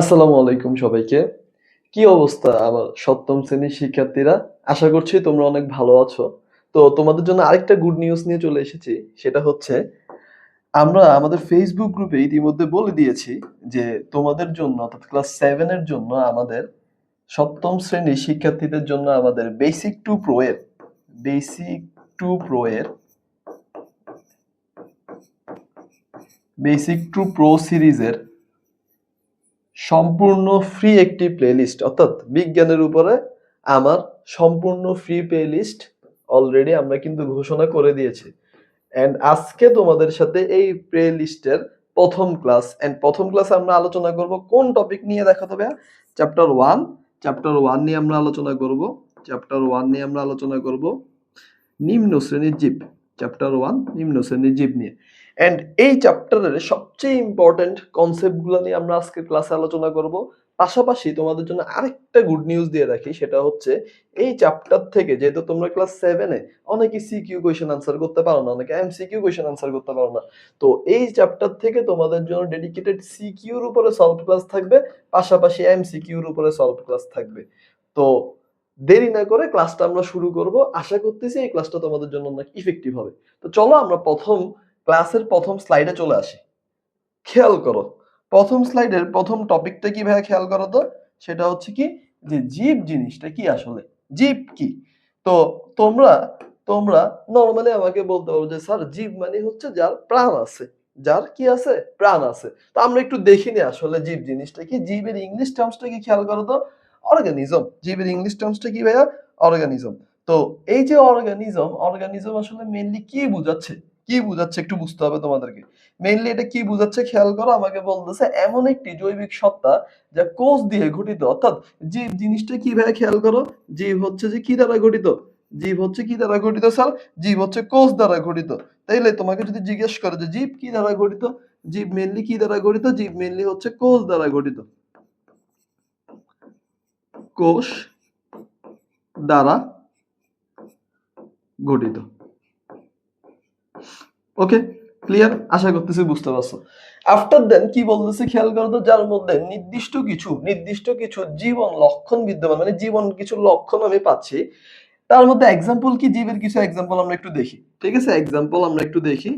আসসালামু আলাইকুম সবাইকে। কি অবস্থা আমার সপ্তম শ্রেণীর শিক্ষার্থীরা? আশা করছি তোমরা অনেক ভালো আছো। তো তোমাদের জন্য আরেকটা গুড নিউজ নিয়ে চলে এসেছি। সেটা হচ্ছে আমরা আমাদের Facebook গ্রুপে ইতিমধ্যে বলে দিয়েছি যে তোমাদের জন্য অর্থাৎ ক্লাস 7 এর জন্য আমাদের সপ্তম শ্রেণীর শিক্ষার্থীদের জন্য আমাদের বেসিক টু প্রো সিরিজের সম্পূর্ণ ফ্রি একটি প্লেলিস্ট অর্থাৎ বিজ্ঞানের উপরে আমার সম্পূর্ণ ফ্রি প্লেলিস্ট অলরেডি আমরা কিন্তু ঘোষণা করে দিয়েছি। এন্ড আজকে তোমাদের সাথে এই প্লেলিস্টের প্রথম ক্লাস আমরা আলোচনা করব কোন টপিক নিয়ে দেখা তবে চ্যাপ্টার 1 নিয়ে আমরা আলোচনা করব। নিম্ন শ্রেণীর জীব। চ্যাপ্টার 1 নিম্ন শ্রেণীর জীব নিয়ে। এন্ড এই চ্যাপ্টারের সবচেয়ে ইম্পর্টেন্ট কনসেপ্টগুলো নিয়ে আমরা আজকে ক্লাসে আলোচনা করব। পাশাপাশি তোমাদের জন্য আরেকটা গুড নিউজ দিয়ে রাখি, সেটা হচ্ছে এই চ্যাপ্টার থেকে যেহেতু তোমরা ক্লাস 7 এ অনেকে সিকিউ কোয়েশ্চেন আনসার করতে পারো না, অনেকে এমসিকিউ কোয়েশ্চেন আনসার করতে পারো না। তো এই চ্যাপ্টার থেকে তোমাদের জন্য ডেডিকেটেড সিকিউর উপরে সলভ ক্লাস থাকবে, পাশাপাশি এমসিকিউর উপরে সলভ ক্লাস থাকবে। তো দেরি না করে ক্লাসটা আমরা শুরু করব। আশা করতেছি এই ক্লাসটা তোমাদের জন্য অনেক ইফেক্টিভ হবে। তো চলো আমরা ক্লাসের প্রথম স্লাইডে চলে আসি। খেয়াল করো, প্রথম স্লাইডের প্রথম টপিকটা কি ভাইয়া, খেয়াল করো তো। সেটা হচ্ছে কি যে জীব জিনিসটা কি আসলে, জীব কি। তো তোমরা তোমরা নরমালি আমাকে বলতে পারো যে স্যার জীব মানে হচ্ছে যার প্রাণ আছে, যার কি আছে, প্রাণ আছে। তো আমরা একটু দেখিনি আসলে জীব জিনিসটা কি। জীবের ইংলিশ টার্মসটা কি খেয়াল করো তো, অর্গানিজম। জীবের ইংলিশ টার্মসটা কি ভাইয়া, অর্গানিজম। তো এই যে অর্গানিজম আসলে মেইনলি কি বোঝাচ্ছে একটু বুঝতে হবে তোমাদেরকে। মেইনলি এটা কি বোঝাচ্ছে খেয়াল করো, আমাকে বলতেছে এমন একটি জৈবিক সত্তা যা কোষ দিয়ে গঠিত। অর্থাৎ জীব জিনিসটা কি ভাইয়া, খেয়াল করো, জীব হচ্ছে যে কি দ্বারা গঠিত, স্যার? জীব হচ্ছে কোষ দ্বারা গঠিত। তাইলে তোমাকে যদি জিজ্ঞেস করে যে জীব কি দ্বারা গঠিত, জীব মেইনলি কি দ্বারা গঠিত, জীব মেইনলি হচ্ছে কোষ দ্বারা গঠিত। কোষ দ্বারা গঠিত। ওকে, ক্লিয়ার? আশা করতেছি বুঝতে পারছো। আফটার দেন কি বলতেছে খেয়াল করো তো, যার মধ্যে নির্দিষ্ট কিছু জীবন লক্ষণ বিদ্যমান, মানে জীবন কিছু লক্ষণ আমি পাচ্ছি। তার মধ্যে এক্সাম্পল কি, জীবের কিছু এক্সাম্পল আমরা একটু দেখি। ঠিক আছে, এক্সাম্পল আমরা একটু দেখি।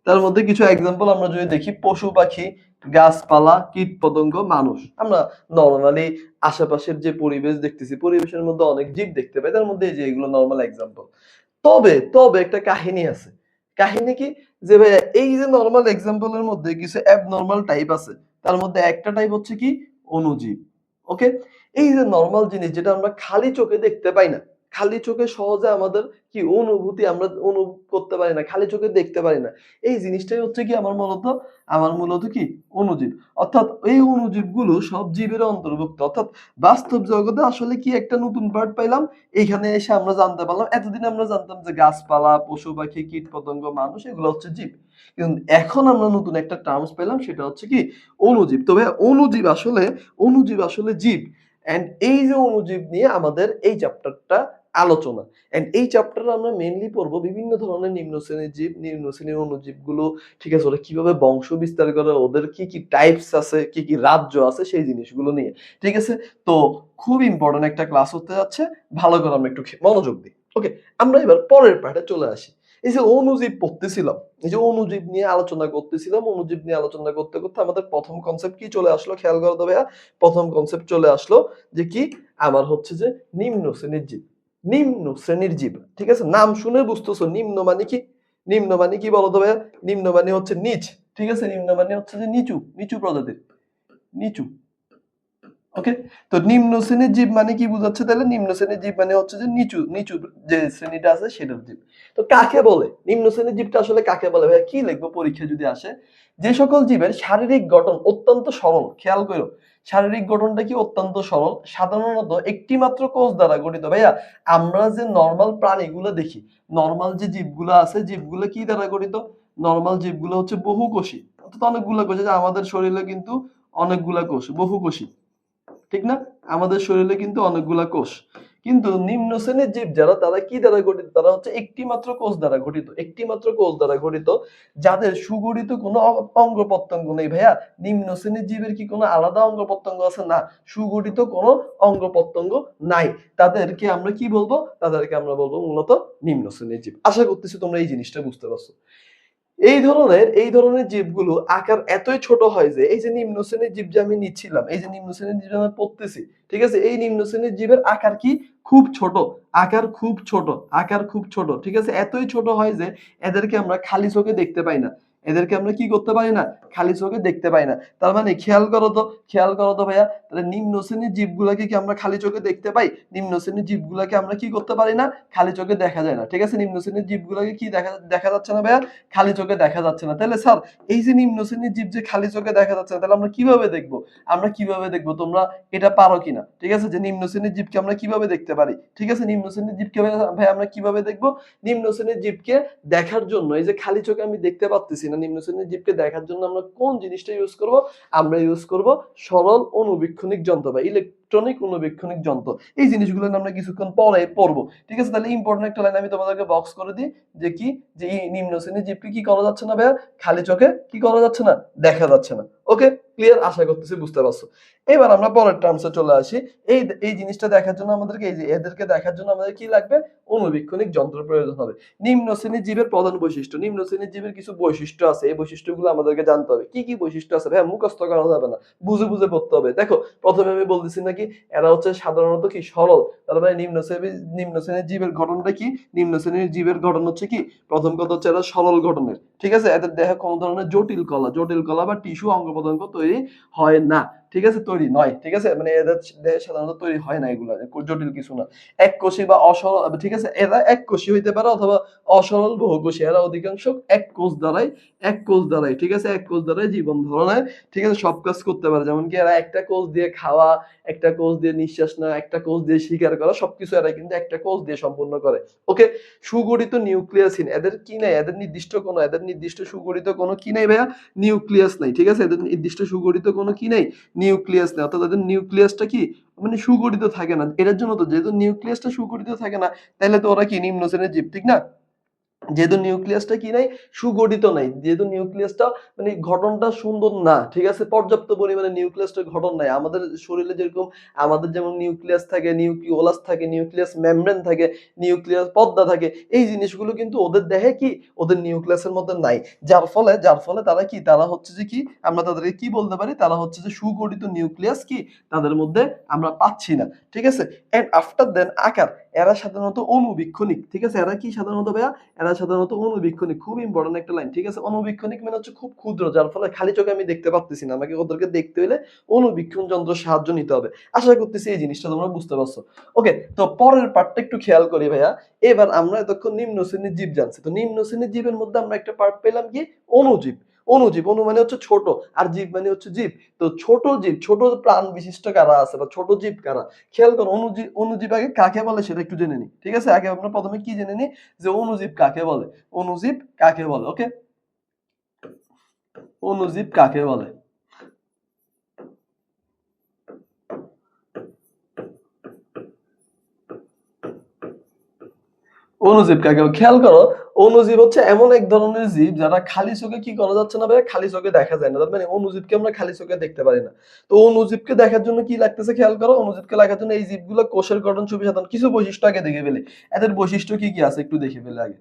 তার মধ্যে কিছু এক্সাম্পল আমরা যদি দেখি, পশু পাখি, গাছপালা, কীট পতঙ্গ, মানুষ। আমরা নরমালি আশেপাশের যে পরিবেশ দেখতেছি, পরিবেশের মধ্যে অনেক জীব দেখতে পাই, তার মধ্যে এই যে এগুলো নরমাল এক্সাম্পল। তবে একটা কাহিনী আছে। কাহিনী কি, যে ভাই এই যে নরমাল এক্সাম্পলের মধ্যে কিছু অ্যাবনরমাল টাইপ আছে। তার মধ্যে একটা টাইপ হচ্ছে কি, অণুজীব। ওকে, এই যে নরমাল জিনিস যেটা আমরা খালি চোখে দেখতে পাই না, খালি চোখে সহজে আমাদের কি অনুভূতি আমরা অনুভব করতে পারি না, খালি চোখে দেখতে পারি না, এই জিনিসটাই হচ্ছে কি আমার মূলত কি, অণুজীব। অর্থাৎ এই অণুজীবগুলো সব জীবের অন্তর্ভুক্ত। অর্থাৎ বাস্তব জগতে আসলে কি একটা নতুন পার্ট পাইলাম, এইখানে এসে আমরা জানতে পারলাম। এতদিন আমরা জানতাম যে গাছপালা, পশু পাখি, কীট পতঙ্গ, মানুষ এগুলো হচ্ছে জীব। কিন্তু এখন আমরা নতুন একটা টার্মস পেলাম, সেটা হচ্ছে কি, অণুজীব। তবে অণুজীব আসলে জীব। এন্ড এই যে অণুজীব নিয়ে আমাদের এই চ্যাপ্টারটা আলোচনা। এন্ড এই চ্যাপ্টারে আমরা মেইনলি পড়বো বিভিন্ন ধরনের নিম্ন শ্রেণীর জীব, নিম্ন শ্রেণীর অণুজীবগুলো, ঠিক আছে, ওরা কিভাবে বংশ বিস্তার করে, ওদের কি কি টাইপস আছে, কি কি রাজ্য আছে, সেই জিনিসগুলো নিয়ে। ঠিক আছে, তো খুব ইম্পর্টেন্ট একটা ক্লাস হতে যাচ্ছে, ভালো করে আমরা একটু মনোযোগ দিই। ওকে, আমরা এবার পরের পার্টে চলে আসি। এই যে অণুজীব পড়তেছিলাম, এই যে অণুজীব নিয়ে আলোচনা করতেছিলাম, অণুজীব নিয়ে আলোচনা করতে করতে আমাদের প্রথম কনসেপ্ট কি চলে আসলো, খেয়াল করো তো ভাইয়া। প্রথম কনসেপ্ট চলে আসলো যে কি, আমার হচ্ছে যে নিম্ন শ্রেণীর জীব। ঠিক আছে, নাম শুনে বুঝতেছো নিম্ন মানে কি, নিম্ন মানে কি বলো তো ভাইয়া। নিম্ন মানে হচ্ছে নিচ। ঠিক আছে, নিম্ন মানে হচ্ছে যে নিচু, নিচু প্রজাতির, নিচু। ওকে, তো নিম্ন শ্রেণীর জীব মানে কি বুঝাচ্ছে তাহলে? নিম্ন শ্রেণীর জীব মানে হচ্ছে যে নিচু নিচু যে শ্রেণীটা আছে সেটার জীব। তো কাকে বলে নিম্ন শ্রেণীর জীবটা, আসলে কাকে বলে ভাই? কি লিখবো পরীক্ষা যদি আসে? যে সকল জীবের শারীরিক গঠন অত্যন্ত সরল, খেয়াল করো, শারীরিক গঠনটা কি অত্যন্ত সরল, সাধারণত একটি মাত্র কোষ দ্বারা গঠিত। ভাইয়া আমরা যে নরমাল প্রাণীগুলো দেখি, নরমাল যে জীবগুলো আছে, জীবগুলো কি দ্বারা গঠিত? নরমাল জীবগুলো হচ্ছে বহুকোষী, অর্থাৎ অনেকগুলো কোষ। যে আমাদের শরীরে কিন্তু অনেকগুলা কোষ, বহুকোষী, ঠিক না? আমাদের শরীরে কিন্তু অনেকগুলা কোষ, কিন্তু নিম্ন শ্রেণীর জীব যারা তারা কি দ্বারা গঠিত, তারা হচ্ছে একটি মাত্র কোষ দ্বারা গঠিত, একটি মাত্র কোষ দ্বারা গঠিত, যাদের সুগঠিত কোনো অঙ্গ প্রত্যঙ্গ নেই। ভাইয়া নিম্ন শ্রেণীর জীবের কি কোনো আলাদা অঙ্গ প্রত্যঙ্গ আছে? না, সুগঠিত কোনো অঙ্গ প্রত্যঙ্গ নাই। তাদেরকে আমরা কি বলবো? তাদেরকে আমরা বলবো মূলত নিম্ন শ্রেণীর জীব। আশা করতেছি তোমরা এই জিনিসটা বুঝতে পারছো। এই ধরনের জীবগুলো আকার এতই ছোট হয় যে এই যে নিম্ন শ্রেণীর জীব যে আমি নিচ্ছিলাম, এই যে নিম্ন শ্রেণীর জীব আমি পড়তেছি, ঠিক আছে, এই নিম্ন শ্রেণীর জীবের আকার কি খুব ছোট, আকার খুব ছোট, আকার খুব ছোট, ঠিক আছে, এতই ছোট হয় যে এদেরকে আমরা খালি চোখে দেখতে পাই না, এদেরকে আমরা কি করতে পারি না, খালি চোখে দেখতে পাই না। তার মানে খেয়াল করো তো ভাইয়া, তাহলে নিম্ন শ্রেণীর জীবগুলোকে কি আমরা খালি চোখে দেখতে পাই? নিম্ন শ্রেণীর জীবগুলোকে আমরা কি করতে পারি না, খালি চোখে দেখা যায় না, ঠিক আছে, নিম্ন শ্রেণীর জীবগুলোকে কি দেখা যাচ্ছে না ভাইয়া, খালি চোখে দেখা যাচ্ছে না। তাহলে স্যার এই যে নিম্ন শ্রেণীর জীব যে খালি চোখে দেখা যাচ্ছে না, তাহলে আমরা কিভাবে দেখবো? আমরা কিভাবে দেখবো, তোমরা এটা পারো কিনা? ঠিক আছে, যে নিম্ন শ্রেণীর জীবকে আমরা কিভাবে দেখতে পারি? ঠিক আছে, নিম্ন শ্রেণীর জীবকে ভাই আমরা কিভাবে দেখবো? নিম্ন শ্রেণীর জীবকে দেখার জন্য, এই যে খালি চোখে আমি দেখতে পাচ্ছি না, নিম্ন শ্রেণীর জীবকে দেখার জন্য আমরা কোন জিনিসটা ইউজ করব? আমরা ইউজ করব সরল অনুবীক্ষণিক যন্ত্র বা ইলেকট্রনিক অনুবীক্ষণিক যন্ত্র। এই জিনিসগুলো আমরা কিছুক্ষণ পরে পড়বো, ঠিক আছে। তাহলে ইম্পর্টেন্ট একটা লাইন আমি তোমাদেরকে বক্স করে দিই, যে কি, যে এই নিম্ন শ্রেণীর জীবকে কি করা যাচ্ছে না ভাইয়া, খালি চোখে কি করা যাচ্ছে না, দেখা যাচ্ছে না। ওকে, ক্লিয়ার? আশা করতেছি বুঝতে পারছো। এবার আমরা পরের টার্মসে চলে আসি। এই জিনিসটা দেখার জন্য আমাদেরকে, এই যে এদেরকে দেখার জন্য আমাদের কি লাগবে? অনুবীক্ষণিক যন্ত্রের প্রয়োজন হবে। নিম্ন শ্রেণীর জীবের প্রধান বৈশিষ্ট্য, নিম্ন শ্রেণীর জীবের কিছু বৈশিষ্ট্য আছে, এই বৈশিষ্ট্যগুলো আমাদেরকে জানতে হবে। কি কি বৈশিষ্ট্য আছে ভাইয়া? মুখস্থ করা যাবে না, বুঝে বুঝে পড়তে হবে। দেখো প্রথমে আমি বলতেছি নাকি এরা হচ্ছে সাধারণত কি সরল, তার মানে নিম্ন শ্রেণীর জীবের গঠনটা কি? নিম্ন শ্রেণীর জীবের গঠন হচ্ছে কি? প্রথম কথা হচ্ছে এরা সরল গঠনের, ঠিক আছে, এদের দেহে কোনো ধরনের জটিল কলা বা টিস্যু অঙ্গ প্রত্যঙ্গ তৈরি হয় না, ঠিক আছে, তৈরি নয়, ঠিক আছে, মানে এদের দেহে সাধারণত তৈরি হয় না, এগুলা জটিল কিছু না। এককোষী বা অসরল, ঠিক আছে, এরা এককোষী হইতে পারে অথবা অসরল বহুকোষী, এরা অধিকাংশ এক কোষ দ্বারাই, ঠিক আছে, এক কোষ দ্বারাই জীবন ধারণের, ঠিক আছে, সব কাজ করতে পারে। যেমন কি এরা একটা কোষ দিয়ে খাওয়া, একটা কোষ দিয়ে নিঃশ্বাস নেওয়া, একটা কোষ দিয়ে শিকার করা, সবকিছু এরা কিন্তু একটা কোষ দিয়ে সম্পূর্ণ করে। ওকে, সুগঠিত নিউক্লিয়াসহীন, এদের কি নাই? এদের নির্দিষ্ট সুগঠিত কোনো কি নাই ভাইয়া? নিউক্লিয়াস নাই, ঠিক আছে, এদের নির্দিষ্ট সুগঠিত কোনো কি নাই? নিউক্লিয়াস নেই, অর্থাৎ এদের নিউক্লিয়াসটা কি, মানে সুগঠিত থাকে না। এটার জন্য তো, যেহেতু নিউক্লিয়াসটা সুগঠিত থাকে না, তাহলে তো ওরা কি নিম্ন শ্রেণীর জীব, ঠিক না? যেহেতু নিউক্লিয়াসটা কি নাই, সুগঠিত নাই, যেহেতু নিউক্লিয়াসটা মানে গঠনটা সুন্দর না, ঠিক আছে, পর্যাপ্ত পরিমাণে নিউক্লিয়াসটার গঠন নাই। আমাদের শরীরে যেরকম আমাদের যেমন নিউক্লিয়াস থাকে, নিউক্লিওলাস থাকে, নিউক্লিয়াস মেমব্রেন থাকে, নিউক্লিয়াস পর্দা থাকে, এই জিনিসগুলো কিন্তু ওদের দেহে কি, ওদের নিউক্লিয়াসের মধ্যে নাই। যার ফলে তারা কি, তারা হচ্ছে যে কি, আমরা তাদেরকে কি বলতে পারি, তারা হচ্ছে যে সুগঠিত নিউক্লিয়াস কি তাদের মধ্যে আমরা পাচ্ছি না, ঠিক আছে। এন্ড আফটার দেন আকার, এরা সাধারণত অনুবীক্ষণিক, ঠিক আছে, এরা কি সাধারণত ভাইয়া, এরা সাধারণত অনুবীক্ষণিক, খুব ইম্পর্টেন্ট একটা লাইন, ঠিক আছে, অনুবীক্ষণিক মানে হচ্ছে খুব ক্ষুদ্র, যার ফলে খালি চোখে আমি দেখতে পাচ্ছি না, আমাকে ওদেরকে দেখতে হলে অনুবীক্ষণ যন্ত্রের সাহায্য নিতে হবে। আশা করতেছি এই জিনিসটা তোমরা বুঝতে পারছো। ওকে, তো পরের পার্টটা একটু খেয়াল করি ভাইয়া। এবার আমরা এতক্ষণ নিম্ন শ্রেণীর জীব জানছি, তো নিম্ন শ্রেণীর জীবের মধ্যে আমরা একটা পার্ট পেলাম কি? অণুজীব। অনু মানে হচ্ছে ছোট, আর জীব মানে হচ্ছে জীব। তো ছোট জীব, ছোট প্রাণ বিশিষ্ট কারা আছে বা ছোট জীব কারা? খেয়াল করো, অনুজীব আগে কাকে বলে সেটা একটু জেনে নি, ঠিক আছে, আগে আমরা প্রথমে কি জেনে নি, যে অনুজীব কাকে বলে। অনুজীব কাকে বলে? ওকে, অনুজীব কাকে বলে? অনুজীব কাকে বলে? খেয়াল করো, অনুজীব হচ্ছে এমন এক ধরনের জীব যারা খালি চোখে কি করা যাচ্ছে না ভাই, খালি চোখে দেখা যায় না, তার মানে অনুজীবকে আমরা খালি চোখে দেখতে পারি না। তো অনুজীবকে দেখার জন্য কি লাগতেছে, খেয়াল করো, অনুজীবকে দেখার জন্য এই জীবগুলো কোষের গঠন খুবই সাধারণ, কিছু বৈশিষ্ট্য আগে দেখে ফেলে। এদের বৈশিষ্ট্য কি কি আছে একটু দেখে ফেলে আগে,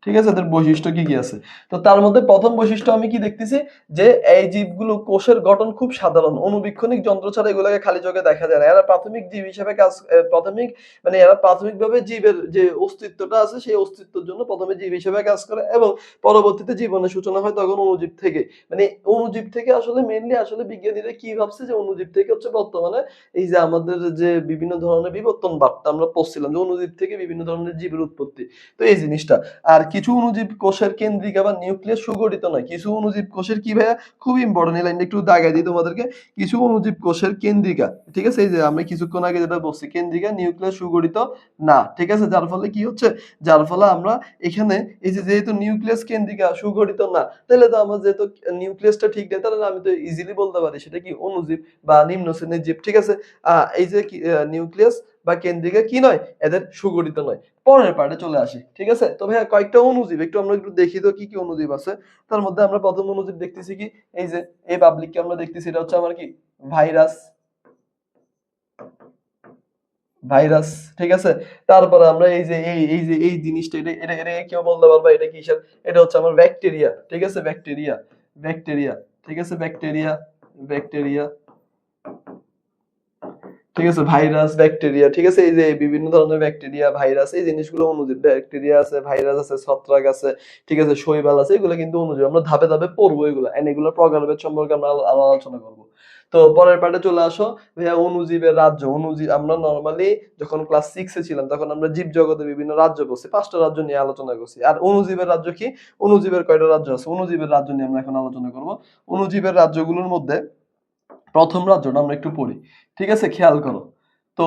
ঠিক আছে, এদের বৈশিষ্ট্য কি কি আছে। তো তার মধ্যে প্রথম বৈশিষ্ট্য আমি কি দেখতেছি, যে এই জীবগুলো কোষের গঠন খুব সাধারণ, অনুবীক্ষণিক যন্ত্র ছাড়া এগুলোকে খালি চোখে দেখা যায় না। এরা প্রাথমিক জীব হিসেবে প্রাথমিক, মানে এরা প্রাথমিকভাবে জীবের যে অস্তিত্বটা আছে সেই অস্তিত্বের জন্য প্রথমে জীব হিসেবে কাজ করে, এবং পরবর্তীতে জীবনের সূচনা হয় তখন অনুজীব থেকে। মানে অনুজীব থেকে আসলে মেইনলি আসলে বিজ্ঞানীরা কি ভাবছে, যে অনুজীব থেকে হচ্ছে বর্তমানে এই যে আমাদের যে বিভিন্ন ধরনের বিবর্তন বার্তা আমরা পড়ছিলাম, যে অনুজীব থেকে বিভিন্ন ধরনের জীবের উৎপত্তি। তো এই জিনিসটা। আর কিছু অণুজীব কোষের কেন্দ্রিকা বা নিউক্লিয়াস সুগঠিত নয়। কিছু অণুজীব কোষের কি ভাইয়া, খুব ইম্পর্টেন্ট, এই লাইনটা একটু দাগাই দিই তোমাদেরকে। কিছু অণুজীব কোষের কেন্দ্রিকা, ঠিক আছে, এই যে আমরা কিছুক্ষণ আগে যেটা বলছি, কেন্দ্রিকা নিউক্লিয়াস সুগঠিত না, ঠিক আছে, যার ফলে কি হচ্ছে, যার ফলে আমরা এখানে এই যে যেহেতু নিউক্লিয়াস কেন্দ্রিকা সুগঠিত না, তাহলে তো আমার যেহেতু নিউক্লিয়াসটা ঠিক নেই, তাহলে আমি তো ইজিলি বলতে পারি সেটা কি অণুজীব বা নিম্ন শ্রেণীর জীব, ঠিক আছে। এই যে নিউক্লিয়াস বা কেন্দ্রিকা কি নয়, এদের সুগঠিত নয়। পরের পার্টে চলে আসি, ঠিক আছে। তো ভাইয়া কয়েকটা অণুজীব একটু আমরা একটু দেখি তো কি কি অণুজীব আছে। তার মধ্যে আমরা প্রথম অণুজীব দেখতেছি কি, এই যে এই পাবলিককে আমরা দেখতেছি, এটা হচ্ছে আমার কি ভাইরাস, ভাইরাস, ঠিক আছে। তারপরে আমরা এই যে এই জিনিসটা, এটা কেউ বলতে পারবা এটা কিসের, এটা হচ্ছে আমার ব্যাকটেরিয়া, ঠিক আছে, ব্যাকটেরিয়া, ব্যাকটেরিয়া, ঠিক আছে, ব্যাকটেরিয়া, ব্যাকটেরিয়া, ঠিক আছে, ভাইরাস, ব্যাকটেরিয়া, ঠিক আছে, এই যে বিভিন্ন ধরনের ব্যাকটেরিয়া, ভাইরাস, এই জিনিসগুলো অণুজীব। ব্যাকটেরিয়া আছে, ভাইরাস আছে, ছত্রাক আছে, ঠিক আছে, শৈবাল আছে, এগুলো কিন্তু অণুজীব। আমরা ধাপে ধাপে পড়বো এগুলো, এন্ড এগুলো প্রকারভেদ সম্পর্কে আমরা আলোচনা করবো। তো পরের পার্টে চলে আসো ভাইয়া, অণুজীবের রাজ্য। অণুজীব আমরা নরমালি যখন ক্লাস 6 এ ছিলাম তখন আমরা জীব জগতের বিভিন্ন রাজ্য করছি, 5টা রাজ্য নিয়ে আলোচনা করছি। আর অণুজীবের রাজ্য কি, অণুজীবের কয়টা রাজ্য আছে, অণুজীবের রাজ্য নিয়ে আমরা এখন আলোচনা করব। অণুজীবের রাজ্যগুলোর মধ্যে প্রথম রাজ্যটা আমরা একটু পড়ি, ঠিক আছে, খেয়াল করো। তো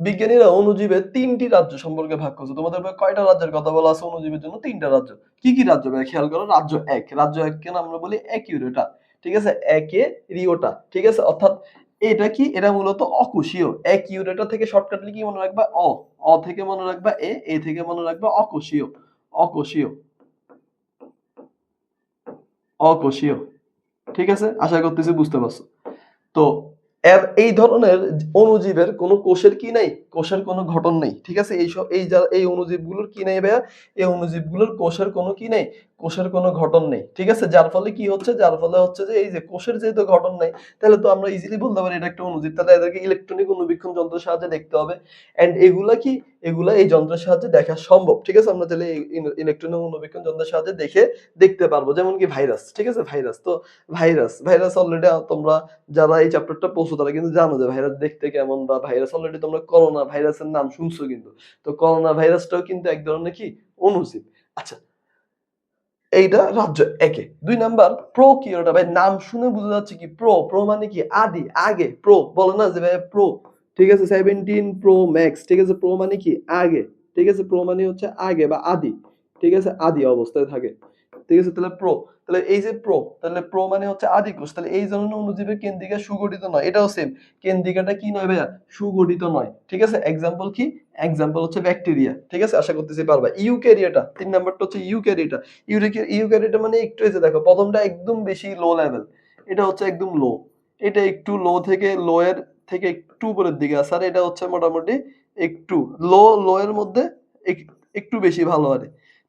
বিজ্ঞানীরা অণুজীবের 3টি রাজ্য সম্পর্কে ভাগ করছে। তোমাদের কয়টা রাজ্যের কথা বলা আছে অণুজীবের জন্য? 3টা রাজ্য। কি কি রাজ্য ভাই, খেয়াল করো। রাজ্য 1, রাজ্য 1 কে আমরা বলি অ্যাকিউরেটা, ঠিক আছে, অ্যাকেরিওটা, ঠিক আছে, অর্থাৎ এটা কি, এটা মূলত অকোষীয়। অ্যাকিউরেটা থেকে শর্টকাটলি কি মনে রাখবা, অ থেকে মনে রাখবা এ থেকে মনে রাখবা অকোষীয়, অকোষীয়, অকোষীয়, ঠিক আছে, আশা করতেছি বুঝতে পারছো। তো এর এই ধরনের অণুজীবের কোনো কোষের কি নাই, কোষের কোনো গঠন নেই, ঠিক আছে। এইসব এই অণুজীবগুলোর কি নেই ভাইয়া, এই অণুজীবগুলোর কোষের কোনো কি নেই, কোষের কোনো গঠন নেই, ঠিক আছে। যার ফলে কি হচ্ছে, যার ফলে হচ্ছে যে এই যে কোষের যেহেতু গঠন নেই, তাহলে তো আমরা ইজিলি বলতে পারি এটা একটা অণুজীব। তাহলে এদেরকে ইলেকট্রনিক অণুবীক্ষণ যন্ত্রের সাহায্যে দেখতে হবে, এন্ড এগুলা কি, এগুলা এই যন্ত্রের সাহায্যে দেখা সম্ভব, ঠিক আছে। আমরা তাহলে ইলেকট্রনিক অণুবীক্ষণ যন্ত্রের সাহায্যে দেখতে পারবো। যেমন কি ভাইরাস, ঠিক আছে, ভাইরাস। তো ভাইরাস অলরেডি তোমরা যারা এই চ্যাপ্টারটা পড়ছো তারা কিন্তু জানো যে ভাইরাস দেখতে কেমন, বা ভাইরাস অলরেডি তোমরা করোনা ভাইরাসের নাম শুনছো কিন্তু। তো করোনা ভাইরাসটাও কিন্তু এক ধরনের কি অণুজীব। আচ্ছা, এইটা রাজ্য একে। 2 নাম্বার প্রোক্যারিওটা, ভাই নাম শুনে বোঝা যাচ্ছে কি প্রো মানে কি আদি, আগে। প্রো বলে না যে ভাই প্রো, ঠিক আছে, 17 প্রো ম্যাক্স, ঠিক আছে, প্রো মানে কি আগে, ঠিক আছে, প্রো মানে হচ্ছে আগে বা আদি, ঠিক আছে, আদি অবস্থায় থাকে, ঠিক আছে। তাহলে প্রো, তাহলে এই যে প্রো, তাহলে প্রো মানে হচ্ছে আদি কোষ। তাহলে এই ধরনের অণুজীবের কেন্দ্রিকা সুগঠিত নয়, এটাও সেম, কেন্দ্রিকাটা কি নয় ভাইয়া, সুগঠিত নয়, ঠিক আছে। এক্সাম্পল কি, এক্সাম্পল হচ্ছে ব্যাকটেরিয়া, ঠিক আছে, আশা করতেছি পারবা। ইউক্যারিওটা, 3 নাম্বারটা হচ্ছে ইউক্যারিওটা। ইউক্যারিওটা মানে একটু, এই যে দেখো প্রথমটা একদম বেশি লো লেভেল, এটা হচ্ছে একদম লো, এটা একটু লো থেকে লো এর থেকে একটু উপরের দিকে আছে, আর এটা হচ্ছে মোটামুটি একটু লো এর মধ্যে একটু বেশি ভালো আর,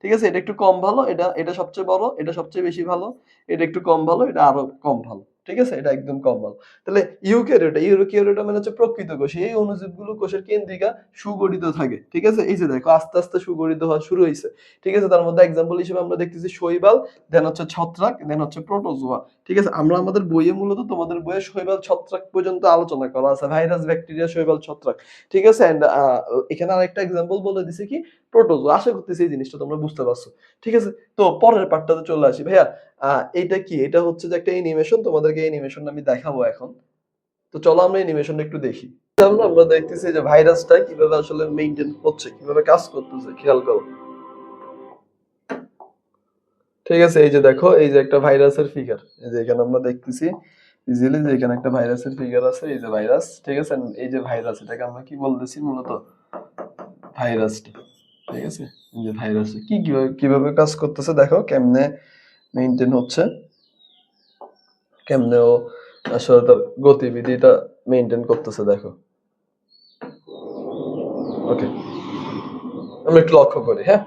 ঠিক আছে। এটা একটু কম ভালো, এটা সবচেয়ে বড়, এটা সবচেয়ে বেশি ভালো, এটা একটু কম ভালো, এটা আরো কম ভালো, ঠিক আছে, এটা একদম কম ভালো। তাহলে ইউক্যারিওটা মানে হচ্ছে প্রকৃত কোষ। এই অণুজীবগুলো কোষের কেন্দ্রিকা সুগঠিত থাকে, ঠিক আছে। এই যে দেখো আস্তে আস্তে সুগঠিত হওয়া শুরু হয়েছে, ঠিক আছে। তার মধ্যে এক্সাম্পল হিসেবে আমরা দেখতেছি শৈবাল, দেন হচ্ছে ছত্রাক, দেন হচ্ছে প্রোটোজোয়া, ঠিক আছে। আমরা আমাদের বইয়ে মূলত তোমাদের বইয়ে শৈবাল ছত্রাক পর্যন্ত আলোচনা করা আছে, ভাইরাস, ব্যাকটেরিয়া, শৈবাল, ছত্রাক, ঠিক আছে। এন্ড এখানে আরেকটা এক্সাম্পল বলে দিছি কি প্রোটোজোয়া। আশা করতেছি এই জিনিসটা তোমরা বুঝতে পারছো, ঠিক আছে। তো পরের পার্টটাতে চলে আসি ভাইয়া। এটা কি, এটা হচ্ছে যে একটা অ্যানিমেশন, তোমাদেরকে অ্যানিমেশন আমি দেখাবো এখন। তো চলো আমরা অ্যানিমেশনটা একটু দেখি। তাহলে আমরা দেখতেছি যে ভাইরাসটা কিভাবে আসলে মেইনটেইন হচ্ছে, কিভাবে কাজ করতেছে, খেয়াল করো, ঠিক আছে। এই যে দেখো, এই যে একটা ভাইরাসের ফিগার, এই যে এখানে আমরা দেখতেছি ইজিলি যে এখানে একটা ভাইরাসের ফিগার আছে, এই যে ভাইরাস, ঠিক আছে। এই যে ভাইরাস, এটাকে আমরা কি বলতেছি মূলত ভাইরাসটা, ঠিক আছে। এই যে ভাইরাস কি কিভাবে কাজ করতেছে দেখো, কেমনে মেইনটেইন হচ্ছে, কেমনে ও আসলে তার গতিবিধিটা মেইনটেইন করতেছে দেখো। ওকে, আমরা একটু লক্ষ্য করি, হ্যাঁ।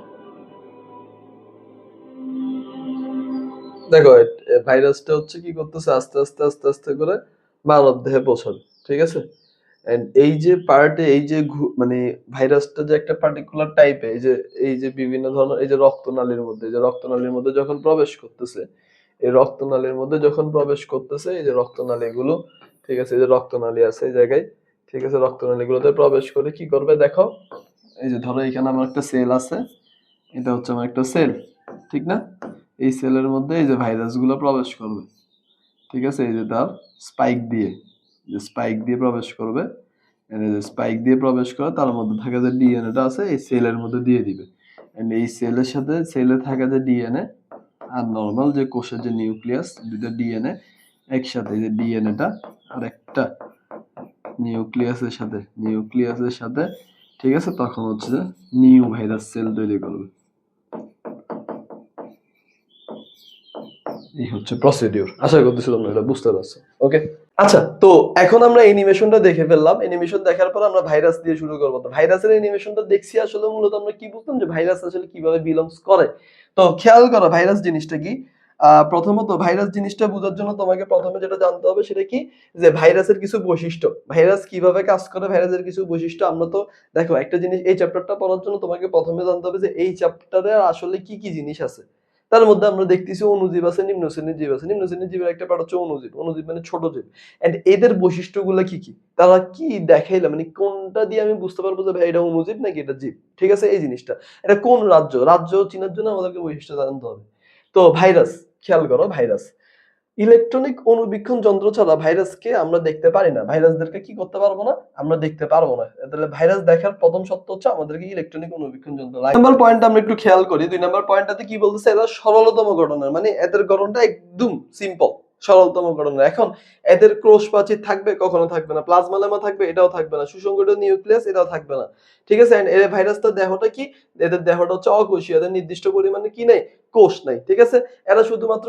দেখো ভাইরাসটা হচ্ছে কি করতেছে, আস্তে আস্তে আস্তে আস্তে করে মানব দেহে পৌঁছাবে, ঠিক আছে। এন্ড এই যে পার্টে, এই যে মানে ভাইরাসটা যে একটা পার্টিকুলার টাইপে, এই যে বিভিন্ন ধরনের, এই যে রক্তনালীর মধ্যে, এই যে রক্তনালীর মধ্যে যখন প্রবেশ করতেছে, এই রক্তনালীর মধ্যে যখন প্রবেশ করতেছে, এই যে রক্তনালী গুলো, ঠিক আছে, এই যে রক্তনালী আছে এই জায়গায়, ঠিক আছে, রক্তনালী গুলোতে প্রবেশ করে কি করবে দেখো। এই যে ধরো এখানে আমার একটা সেল আছে, এটা হচ্ছে আমার একটা সেল, ঠিক না? এই সেলের মধ্যে এই যে ভাইরাসগুলো প্রবেশ করবে, ঠিক আছে? এই যে তার স্পাইক দিয়ে প্রবেশ করবে, স্পাইক দিয়ে প্রবেশ করে তার মধ্যে থাকা যে ডিএনএটা আছে এই সেলের মধ্যে দিয়ে দিবে। এই সেলের সাথে সেলে থাকা যে ডিএনএ আর নর্মাল যে কোষের যে নিউক্লিয়াস, দুটো ডিএনএ একসাথে, যে ডিএনএটা আর একটা নিউক্লিয়াসের সাথে, ঠিক আছে, তখন হচ্ছে যে নিউ ভাইরাস সেল তৈরি করবে। এই হচ্ছে প্রসিডিউর। আশা করতেছি তোমরা এটা বুঝতে পারছো। ওকে, আচ্ছা, তো এখন আমরা অ্যানিমেশনটা দেখে ফেললাম। অ্যানিমেশন দেখার পর আমরা ভাইরাস দিয়ে শুরু করবো। তো ভাইরাসের অ্যানিমেশনটা দেখছি, আসলে মূলত আমরা কি বুঝতাম যে ভাইরাস আসলে কিভাবে বিলংস করে। তো খেয়াল করো ভাইরাস জিনিসটা কি। প্রথমত ভাইরাস জিনিসটা বোঝার জন্য তোমাকে প্রথমে যেটা জানতে হবে সেটা কি, যে ভাইরাসের কিছু বৈশিষ্ট্য, ভাইরাস কিভাবে কাজ করে, ভাইরাসের কিছু বৈশিষ্ট্য। আমরা তো দেখো একটা জিনিস, এই চ্যাপ্টারটা পড়ার জন্য তোমাকে প্রথমে জানতে হবে যে এই চ্যাপ্টারে আসলে কি কি জিনিস আছে। তার মধ্যে আমরা দেখতেছি অণুজীব আছে, নিম্ন শ্রেণীর জীব আছে। নিম্ন শ্রেণীর জীবের একটা পার্ট হচ্ছে অণুজীব। অণুজীব মানে ছোট জীব। এন্ড এদের বৈশিষ্ট্যগুলো কি কি, তারা কি দেখাইলা, মানে কোনটা দিয়ে আমি বুঝতে পারবো যে ভাই এটা অণুজীব নাকি এটা জীব। ঠিক আছে, এই জিনিসটা। এটা কোন রাজ্য চিনার জন্য আমাদেরকে বৈশিষ্ট্য জানতে হবে। তো ভাইরাস, খেয়াল করো ভাইরাস ইলেকট্রনিক অণুবীক্ষণ যন্ত্র ছাড়া ভাইরাসকে আমরা দেখতে পারি না। ভাইরাসদেরকে কি করতে পারবো না, আমরা দেখতে পারবো না। তাহলে ভাইরাস দেখার প্রথম শর্ত হচ্ছে আমাদেরকে ইলেকট্রনিক অণুবীক্ষণ যন্ত্র লাগে। নাম্বার পয়েন্ট আমরা একটু খেয়াল করি। 2 নাম্বার পয়েন্টটাতে কি বলতেছে, এরা সরলতম গঠনের, মানে এদের গঠনটা একদম সিম্পল, সরলতম গঠনের। এখন এদের কোষ প্রাচীর থাকবে, কখনো থাকবে না। প্লাজমা লেমা থাকবে, এটাও থাকবে না। সুসংগঠিত নিউক্লিয়াস, এটাও থাকবে না। ঠিক আছে, এন্ড এর ভাইরাসটার দেহটা কি, এদের দেহটা হচ্ছে অকোষীয়, এদের নির্দিষ্ট পরিমাণে কি নাই, কোষ নাই। ঠিক আছে, এরা শুধুমাত্র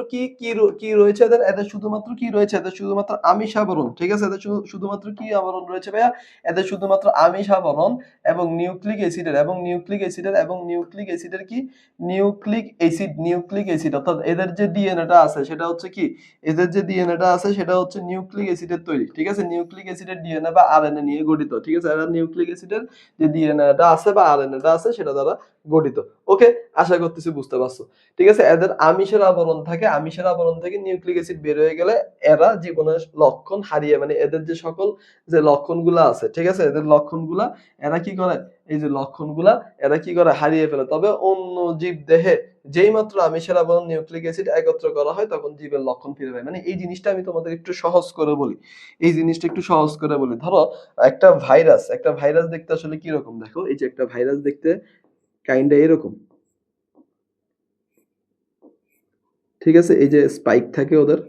কি রয়েছে, এদের শুধুমাত্র কি রয়েছে, এদের শুধুমাত্র আমিষ আবরণ। ঠিক আছে, এদের শুধুমাত্র কি আবরণ রয়েছে ভাইয়া, এদের শুধুমাত্র আমিষ আবরণ এবং নিউক্লিক অ্যাসিডের কি, নিউক্লিক অ্যাসিড, অর্থাৎ এদের যে ডিএনএটা আছে সেটা হচ্ছে কি, এদের যে ডিএনএটা আছে সেটা হচ্ছে নিউক্লিক অ্যাসিডের তৈরি। ঠিক আছে, নিউক্লিক অ্যাসিডের ডিএনএ বা আরএনএ নিয়ে গঠিত। ঠিক আছে, এরা নিউক্লিক অ্যাসিডের যে ডিএনএটা আছে বা আরএনএটা আছে সেটা দ্বারা গঠিত। ওকে, আশা করতেছি বুঝতে পারছো। ঠিক আছে, এদের আমিষের আবরণ থাকে, আমিষের আবরণ থেকে নিউক্লিক অ্যাসিড বের হয়ে গেলে এরা জীবনের লক্ষণ হারিয়ে, মানে এদের যে সকল যে লক্ষণগুলা আছে, ঠিক আছে, এদের লক্ষণগুলা এরা কি করে, এই যে লক্ষণগুলা এরা কি করে, হারিয়ে ফেলে। তবে অন্য জীব দেহে যেই মাত্র আমিষের আবরণ নিউক্লিক অ্যাসিড একত্র করা হয় তখন জীবের লক্ষণ ফিরে পায়। মানে এই জিনিসটা আমি তোমাদের একটু সহজ করে বলি, ধরো একটা ভাইরাস দেখতে আসলে কি রকম, দেখো এই যে একটা ভাইরাস দেখতে কাইন্ডা এরকম। ঠিক আছে, এই যে স্পাইক থাকে ওদের,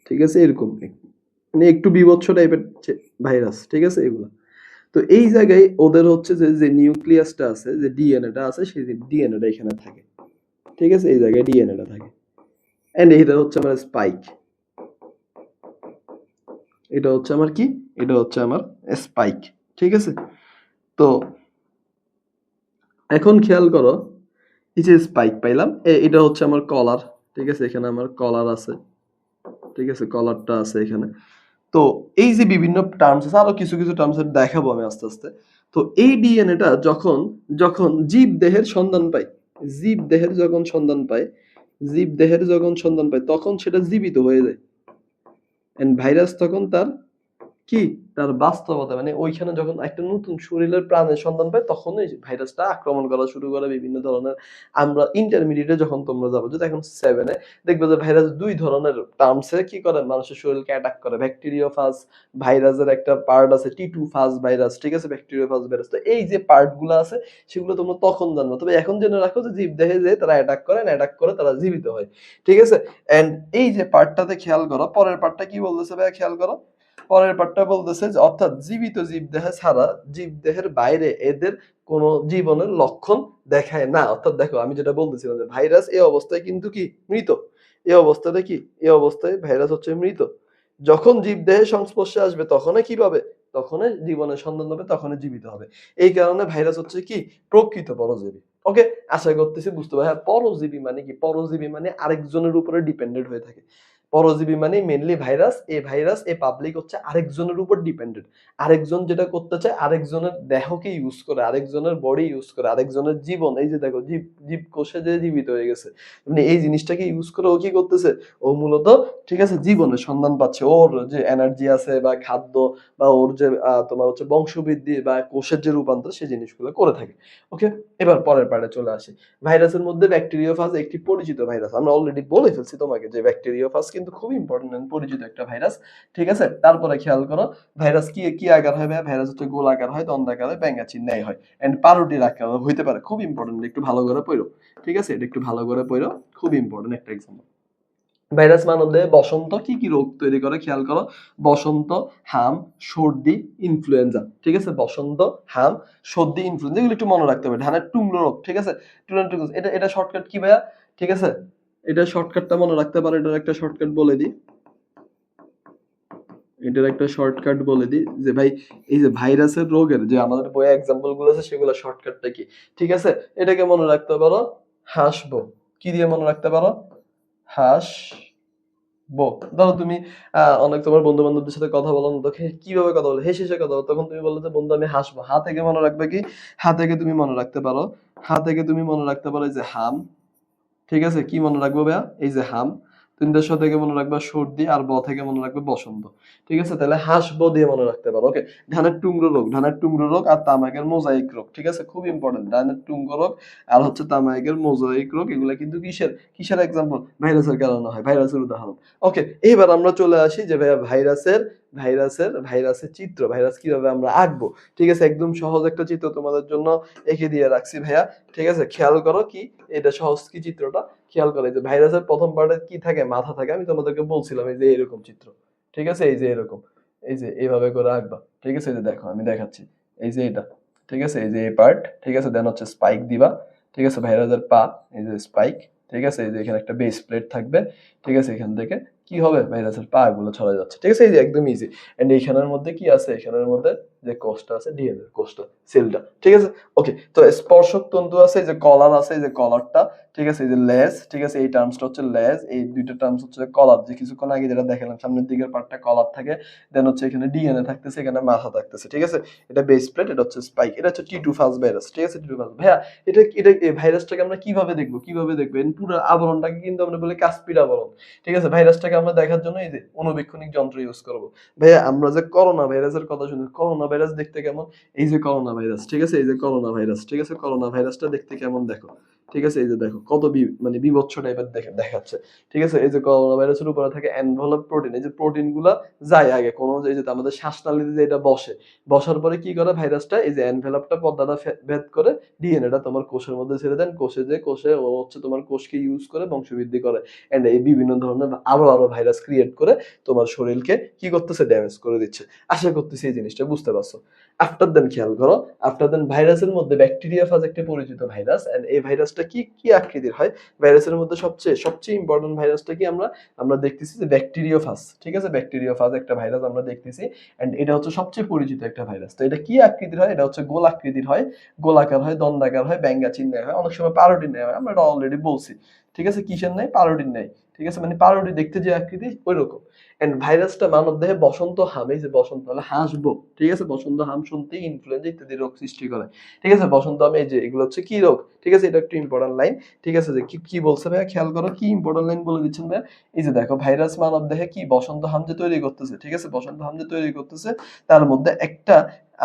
ঠিক আছে, এরকম মানে একটু বিভৎস টাইপের ভাইরাস। ঠিক আছে, এগুলো তো এই জায়গায় ওদের হচ্ছে যে নিউক্লিয়াসটা আছে, যে ডিএনএটা আছে, সেই ডিএনএটা এখানে থাকে। ঠিক আছে, এই জায়গায় ডিএনএটা থাকে। এন্ড এটা হচ্ছে আমার স্পাইক, এটা হচ্ছে আমার কি, এটা হচ্ছে আমার স্পাইক। ঠিক আছে, তো এখন খেয়াল করো, এই যে স্পাইক পাইলাম, এটা হচ্ছে আমার কলার। ঠিক আছে, এখানে আমার কলার আছে। ঠিক আছে, কলারটা আছে এখানে। তো এই যে বিভিন্ন টার্মস আছে, আরো কিছু কিছু টার্মস দেখাবো আমি আস্তে আস্তে। তো এই ডিএনএটা যখন যখন জীব দেহের সন্ধান পায়, জীব দেহের যখন সন্ধান পায়, তখন সেটা জীবিত হয়ে যায়। এন্ড ভাইরাস তখন তার কি, তার বাস্তবতা, মানে ওইখানে যখন একটা নতুন শরীরের প্রাণের সন্ধান পায় তখনই ভাইরাসটা আক্রমণ করা শুরু করে বিভিন্ন ধরনের। আমরা ইন্টারমিডিয়েটে যখন তোমরা যাবো, যদি এখন 7 এ দেখবে যে ভাইরাস 2 ধরনের টার্মসে কি করে, মানুষের শরীরকে অ্যাটাক করে। ব্যাকটেরিওফাজ ভাইরাসের একটা পার্ট আছে, টি2 ফাজ ভাইরাস। ঠিক আছে, ব্যাকটেরিওফাজ ভাইরাস। তো এই যে পার্টগুলো আছে সেগুলো তোমরা তখন জানবে। তবে এখন জেনে রাখো যে জীব দেহে যে তারা অ্যাটাক করে তারা জীবিত হয়। ঠিক আছে, এন্ড এই যে পার্টটাতে খেয়াল করো, পরের পার্টটা কি বলতেছে ভাই, খেয়াল করো। পরের পার্টটা বলতেছে যে অর্থাৎ জীবিত জীবদেহ ছাড়া জীবদেহের বাইরে এদের কোনো জীবনের লক্ষণ দেখায় না। অর্থাৎ দেখো আমি যেটা বলতেছিলাম যে ভাইরাস এই অবস্থায় কিন্তু কি মৃত। এই অবস্থায় ভাইরাস হচ্ছে মৃত। যখন জীবদেহের সংস্পর্শে আসবে তখনই কি পাবে, তখনই জীবনের সন্ধান পাবে, তখনই জীবিত হবে। এই কারণে ভাইরাস হচ্ছে কি প্রকৃত পরজীবী। ওকে, আশা করতেছি বুঝতে পারবে। হ্যাঁ, পরজীবী মানে কি, পরজীবী মানে আরেকজনের উপরে ডিপেন্ডেন্ট হয়ে থাকে। পরজীবী মানে মেনলি ভাইরাস, এই পাবলিক হচ্ছে আরেকজনের উপর ডিপেন্ডেন্ট। আরেকজন যেটা করতে চায় আরেকজনের দেহকে ইউজ করে, আরেকজনের বডি ইউজ করে, আরেকজনের জীবন, এই যে দেখো জীবকোষে যে জীবিত হয়ে গেছে, মানে এই জিনিসটাকে ইউজ করে ও কি করতেছে, ও মূলত ঠিক আছে জীবনের সন্ধান পাচ্ছে, ওর যে এনার্জি আছে বা খাদ্য বা ওর যে তোমার হচ্ছে বংশবৃদ্ধি বা কোষের যে রূপান্তর সেই জিনিসগুলো করে থাকে। ওকে, এবার পরের পার্টে চলে আসি। ভাইরাসের মধ্যে ব্যাকটেরিওফাজ একটি পরিচিত ভাইরাস, আমরা অলরেডি বলে ফেলছি তোমাকে যে ব্যাকটেরিওফাজ কিন্তু খুব ইম্পর্টেন্ট পরিচিত একটা ভাইরাস। ঠিক আছে, তারপরে খেয়াল করো ভাইরাস কি কি আকার হয়, ভাইরাস হচ্ছে গোলাকার হয়, দন্ডাকার হয়, ব্যাঙাচির ন্যায় হয়, এন্ড পাউরুটির আকার হইতে পারে। খুব ইম্পর্টেন্ট, একটু ভালো করে পড়ো। ঠিক আছে, এটা একটু ভালো করে পড়ো, খুব ইম্পর্টেন্ট একটা এক্সাম্পল। ভাইরাস মানবদেহে বসন্ত কি কি রোগ তৈরি করে খেয়াল করো, বসন্ত, হাম, সর্দি, ইনফ্লুয়েঞ্জা। ঠিক আছে, বসন্ত, হাম, সর্দি, ইনফ্লুয়েঞ্জা, এগুলো একটু মনে রাখতে হবে। ধানের টুংলো রোগ, ঠিক আছে, এটা এটা শর্টকাট কি ভাইয়া, ঠিক আছে, এটা শর্টকাটটা মনে রাখতে পারো, এটার একটা শর্টকাট বলে দিই, এটার একটা শর্টকাট বলে দিই যে ভাই এই যে ভাইরাসের রোগের যে আমাদের বইয়ে এক্সাম্পল গুলো আছে সেগুলো শর্টকাটটা কি, ঠিক আছে, এটাকে মনে রাখতে পারো হাসবো, কি দিয়ে মনে রাখতে পারো, হাস বো। ধরো তুমি অনেক তোমার বন্ধু বান্ধবদের সাথে কথা বলো, তোকে কিভাবে কথা বলো, হেসে হেসে কথা বলো, তখন তুমি বললো যে বন্ধু আমি হাসবো, হা থেকে মনে রাখবে কি, হা থেকে তুমি মনে রাখতে পারো, হা থেকে তুমি মনে রাখতে পারো এই যে হাম। ঠিক আছে, কি মনে রাখবো ভাইয়া, এই যে হাম। তিনটা শ থেকে মনে রাখবা সর্দি, আর ব থেকে মনে রাখবে বসন্ত। ঠিক আছে, তাহলে হাসবো দিয়ে মনে রাখতে পারো। ওকে, ধানের টুংরো রোগ আর তামাকের মোজাইক রোগ। ঠিক আছে, খুব ইম্পর্টেন্ট, ধানের টুংরো রোগ আর হচ্ছে তামাকের মোজাইক রোগ, এগুলা কিন্তু কিসের কিসের এক্সাম্পল, ভাইরাসের কারণে হয়, ভাইরাসের উদাহরণ। ওকে, এইবার আমরা চলে আসি যে ভাইয়া ভাইরাসের চিত্র, ভাইরাস কিভাবে আমরা আঁকবো। ঠিক আছে, একদম সহজ একটা চিত্র তোমাদের জন্য এঁকে দিয়ে রাখছি ভাইয়া। ঠিক আছে, খেয়াল করো কি এটা সহজ কি চিত্রটা, খেয়াল করো যে ভাইরাসের প্রথম পার্টে কি থাকে, মাথা থাকে, আমি তোমাদেরকে বলছিলাম এই যে এরকম চিত্র। ঠিক আছে, এই যে এরকম, এই যে এইভাবে করে আঁকবা। ঠিক আছে, এই যে দেখো আমি দেখাচ্ছি, এই যে এটা, ঠিক আছে, এই যে এই পার্ট, ঠিক আছে, দেন হচ্ছে স্পাইক দিবা। ঠিক আছে, ভাইরাসের পা, এই যে স্পাইক। ঠিক আছে, এই যে এখানে একটা বেস প্লেট থাকবে। ঠিক আছে, এখান থেকে কি হবে, ভাইরাসের পা গুলো ছড়া যাচ্ছে। ঠিক আছে, এই যে একদম ইজি। এন্ড এইখানের মধ্যে কি আছে, এখানের মধ্যে যে কোষটা আছে, ডিএনএ কোষটা, সেলটা। ঠিক আছে, ওকে, তো স্পর্শক তন্তু আছে, এই যে কলার আছে, এই যে কলারটা। ঠিক আছে, এই যে লেজ, ঠিক আছে, এই টার্মসটা হচ্ছে লেজ, এই দুইটা টার্মস হচ্ছে কলার, যে কিছুক্ষণ আগে যেটা দেখালাম, সামনের দিকের পার্টটা কলার থাকে, দেন হচ্ছে এখানে ডিএনএ থাকতেছে, এখানে মাথা থাকতেছে। ঠিক আছে, এটা বেস প্লেট, এটা হচ্ছে স্পাইক, এটা হচ্ছে টি টু ফাস্ট ভাইরাস। ঠিক আছে, টি টু ফাস্ট ভাইয়া, এটা এই ভাইরাসটাকে আমরা কিভাবে দেখবো এর পুরো আবরণটাকে কিন্তু আমরা বলি কাসপিড আবরণ। ঠিক আছে, ভাইরাসটাকে আমরা দেখার জন্য এই যে অনুবীক্ষণিক যন্ত্র ইউজ করবো। ভাইয়া আমরা যে করোনা ভাইরাসের কথা শুনি, করোনা ভাইরাস দেখতে কেমন, এই যে করোনা ভাইরাস। ঠিক আছে, এই যে করোনা ভাইরাস। ঠিক আছে, করোনা ভাইরাসটা দেখতে কেমন দেখো। ঠিক আছে, এই যে দেখো কত মানে বিভৎস টাইপের দেখাচ্ছে। ঠিক আছে, এই যে করোনা ভাইরাসের উপরে থাকে এনভেলপ প্রোটিন, এই যে প্রোটিন গুলা যায় আগে কোন, এই যে আমাদের শ্বাসনালীতে যে এটা বসার পরে কি করে ভাইরাসটা, এই যে এনভেলপটা পর্দাটা ভেদ করে ডিএনএটা তোমার কোষের মধ্যে ছেড়ে দেন, কোষে ও হচ্ছে তোমার কোষকে ইউজ করে বংশবৃদ্ধি করে, এন্ড এই বিভিন্ন ধরনের আরো ভাইরাস ক্রিয়েট করে তোমার শরীরকে কি করতেছে, ড্যামেজ করে দিচ্ছে। আশা করতেছি এই জিনিসটা বুঝতে পারছো। আফটার দেন খেয়াল করো, আফটার দেন ভাইরাসের মধ্যে ব্যাকটেরিয়াফাজ একটা পরিচিত ভাইরাস, এন্ড এই ভাইরাসটা কি কি আকৃতির হয়, ভাইরাসের মধ্যে সবচেয়ে ইম্পর্টেন্ট ভাইরাসটা কি আমরা দেখতেছি যে ব্যাকটেরিওফাজ। ঠিক আছে, ব্যাকটেরিওফাজ একটা ভাইরাস আমরা দেখতেছি, এন্ড এটা হচ্ছে সবচেয়ে পরিচিত একটা ভাইরাস। তো এটা কি আকৃতির হয়, এটা হচ্ছে গোল আকৃতির হয়, গোলাকার হয়, দন্ডাকার হয়, ব্যঙ্গা চিহ্ন হয়, অনেক সময় পাউরুটির ন্যায় হয়, আমরা এটা অলরেডি বলছি। ঠিক আছে, কিসের ন্যায়, পাউরুটির ন্যায়। ঠিক আছে, মানে পাউরুটি দেখতে যে আকৃতি ওই রকম। এন্ড ভাইরাসটা মানব দেহে বসন্ত হাম, এই যে বসন্ত হলে হাসবো। ঠিক আছে, বসন্ত হাম শুনতেই ইনফ্লুয়েঞ্জা ইত্যাদি রোগ সৃষ্টি করে। ঠিক আছে, বসন্ত হাম, এই যে এগুলো হচ্ছে কি রোগ। ঠিক আছে, এটা একটু ইম্পর্টেন্ট লাইন। ঠিক আছে, যে কি কি বলছে ভাইয়া, খেয়াল করো কি ইম্পর্টেন্ট লাইন বলে দিচ্ছেন ভাইয়া। এই যে দেখো ভাইরাস মানব দেহে কি বসন্ত হাম যে তৈরি করতেছে। ঠিক আছে, বসন্ত হাম যে তৈরি করতেছে, তার মধ্যে একটা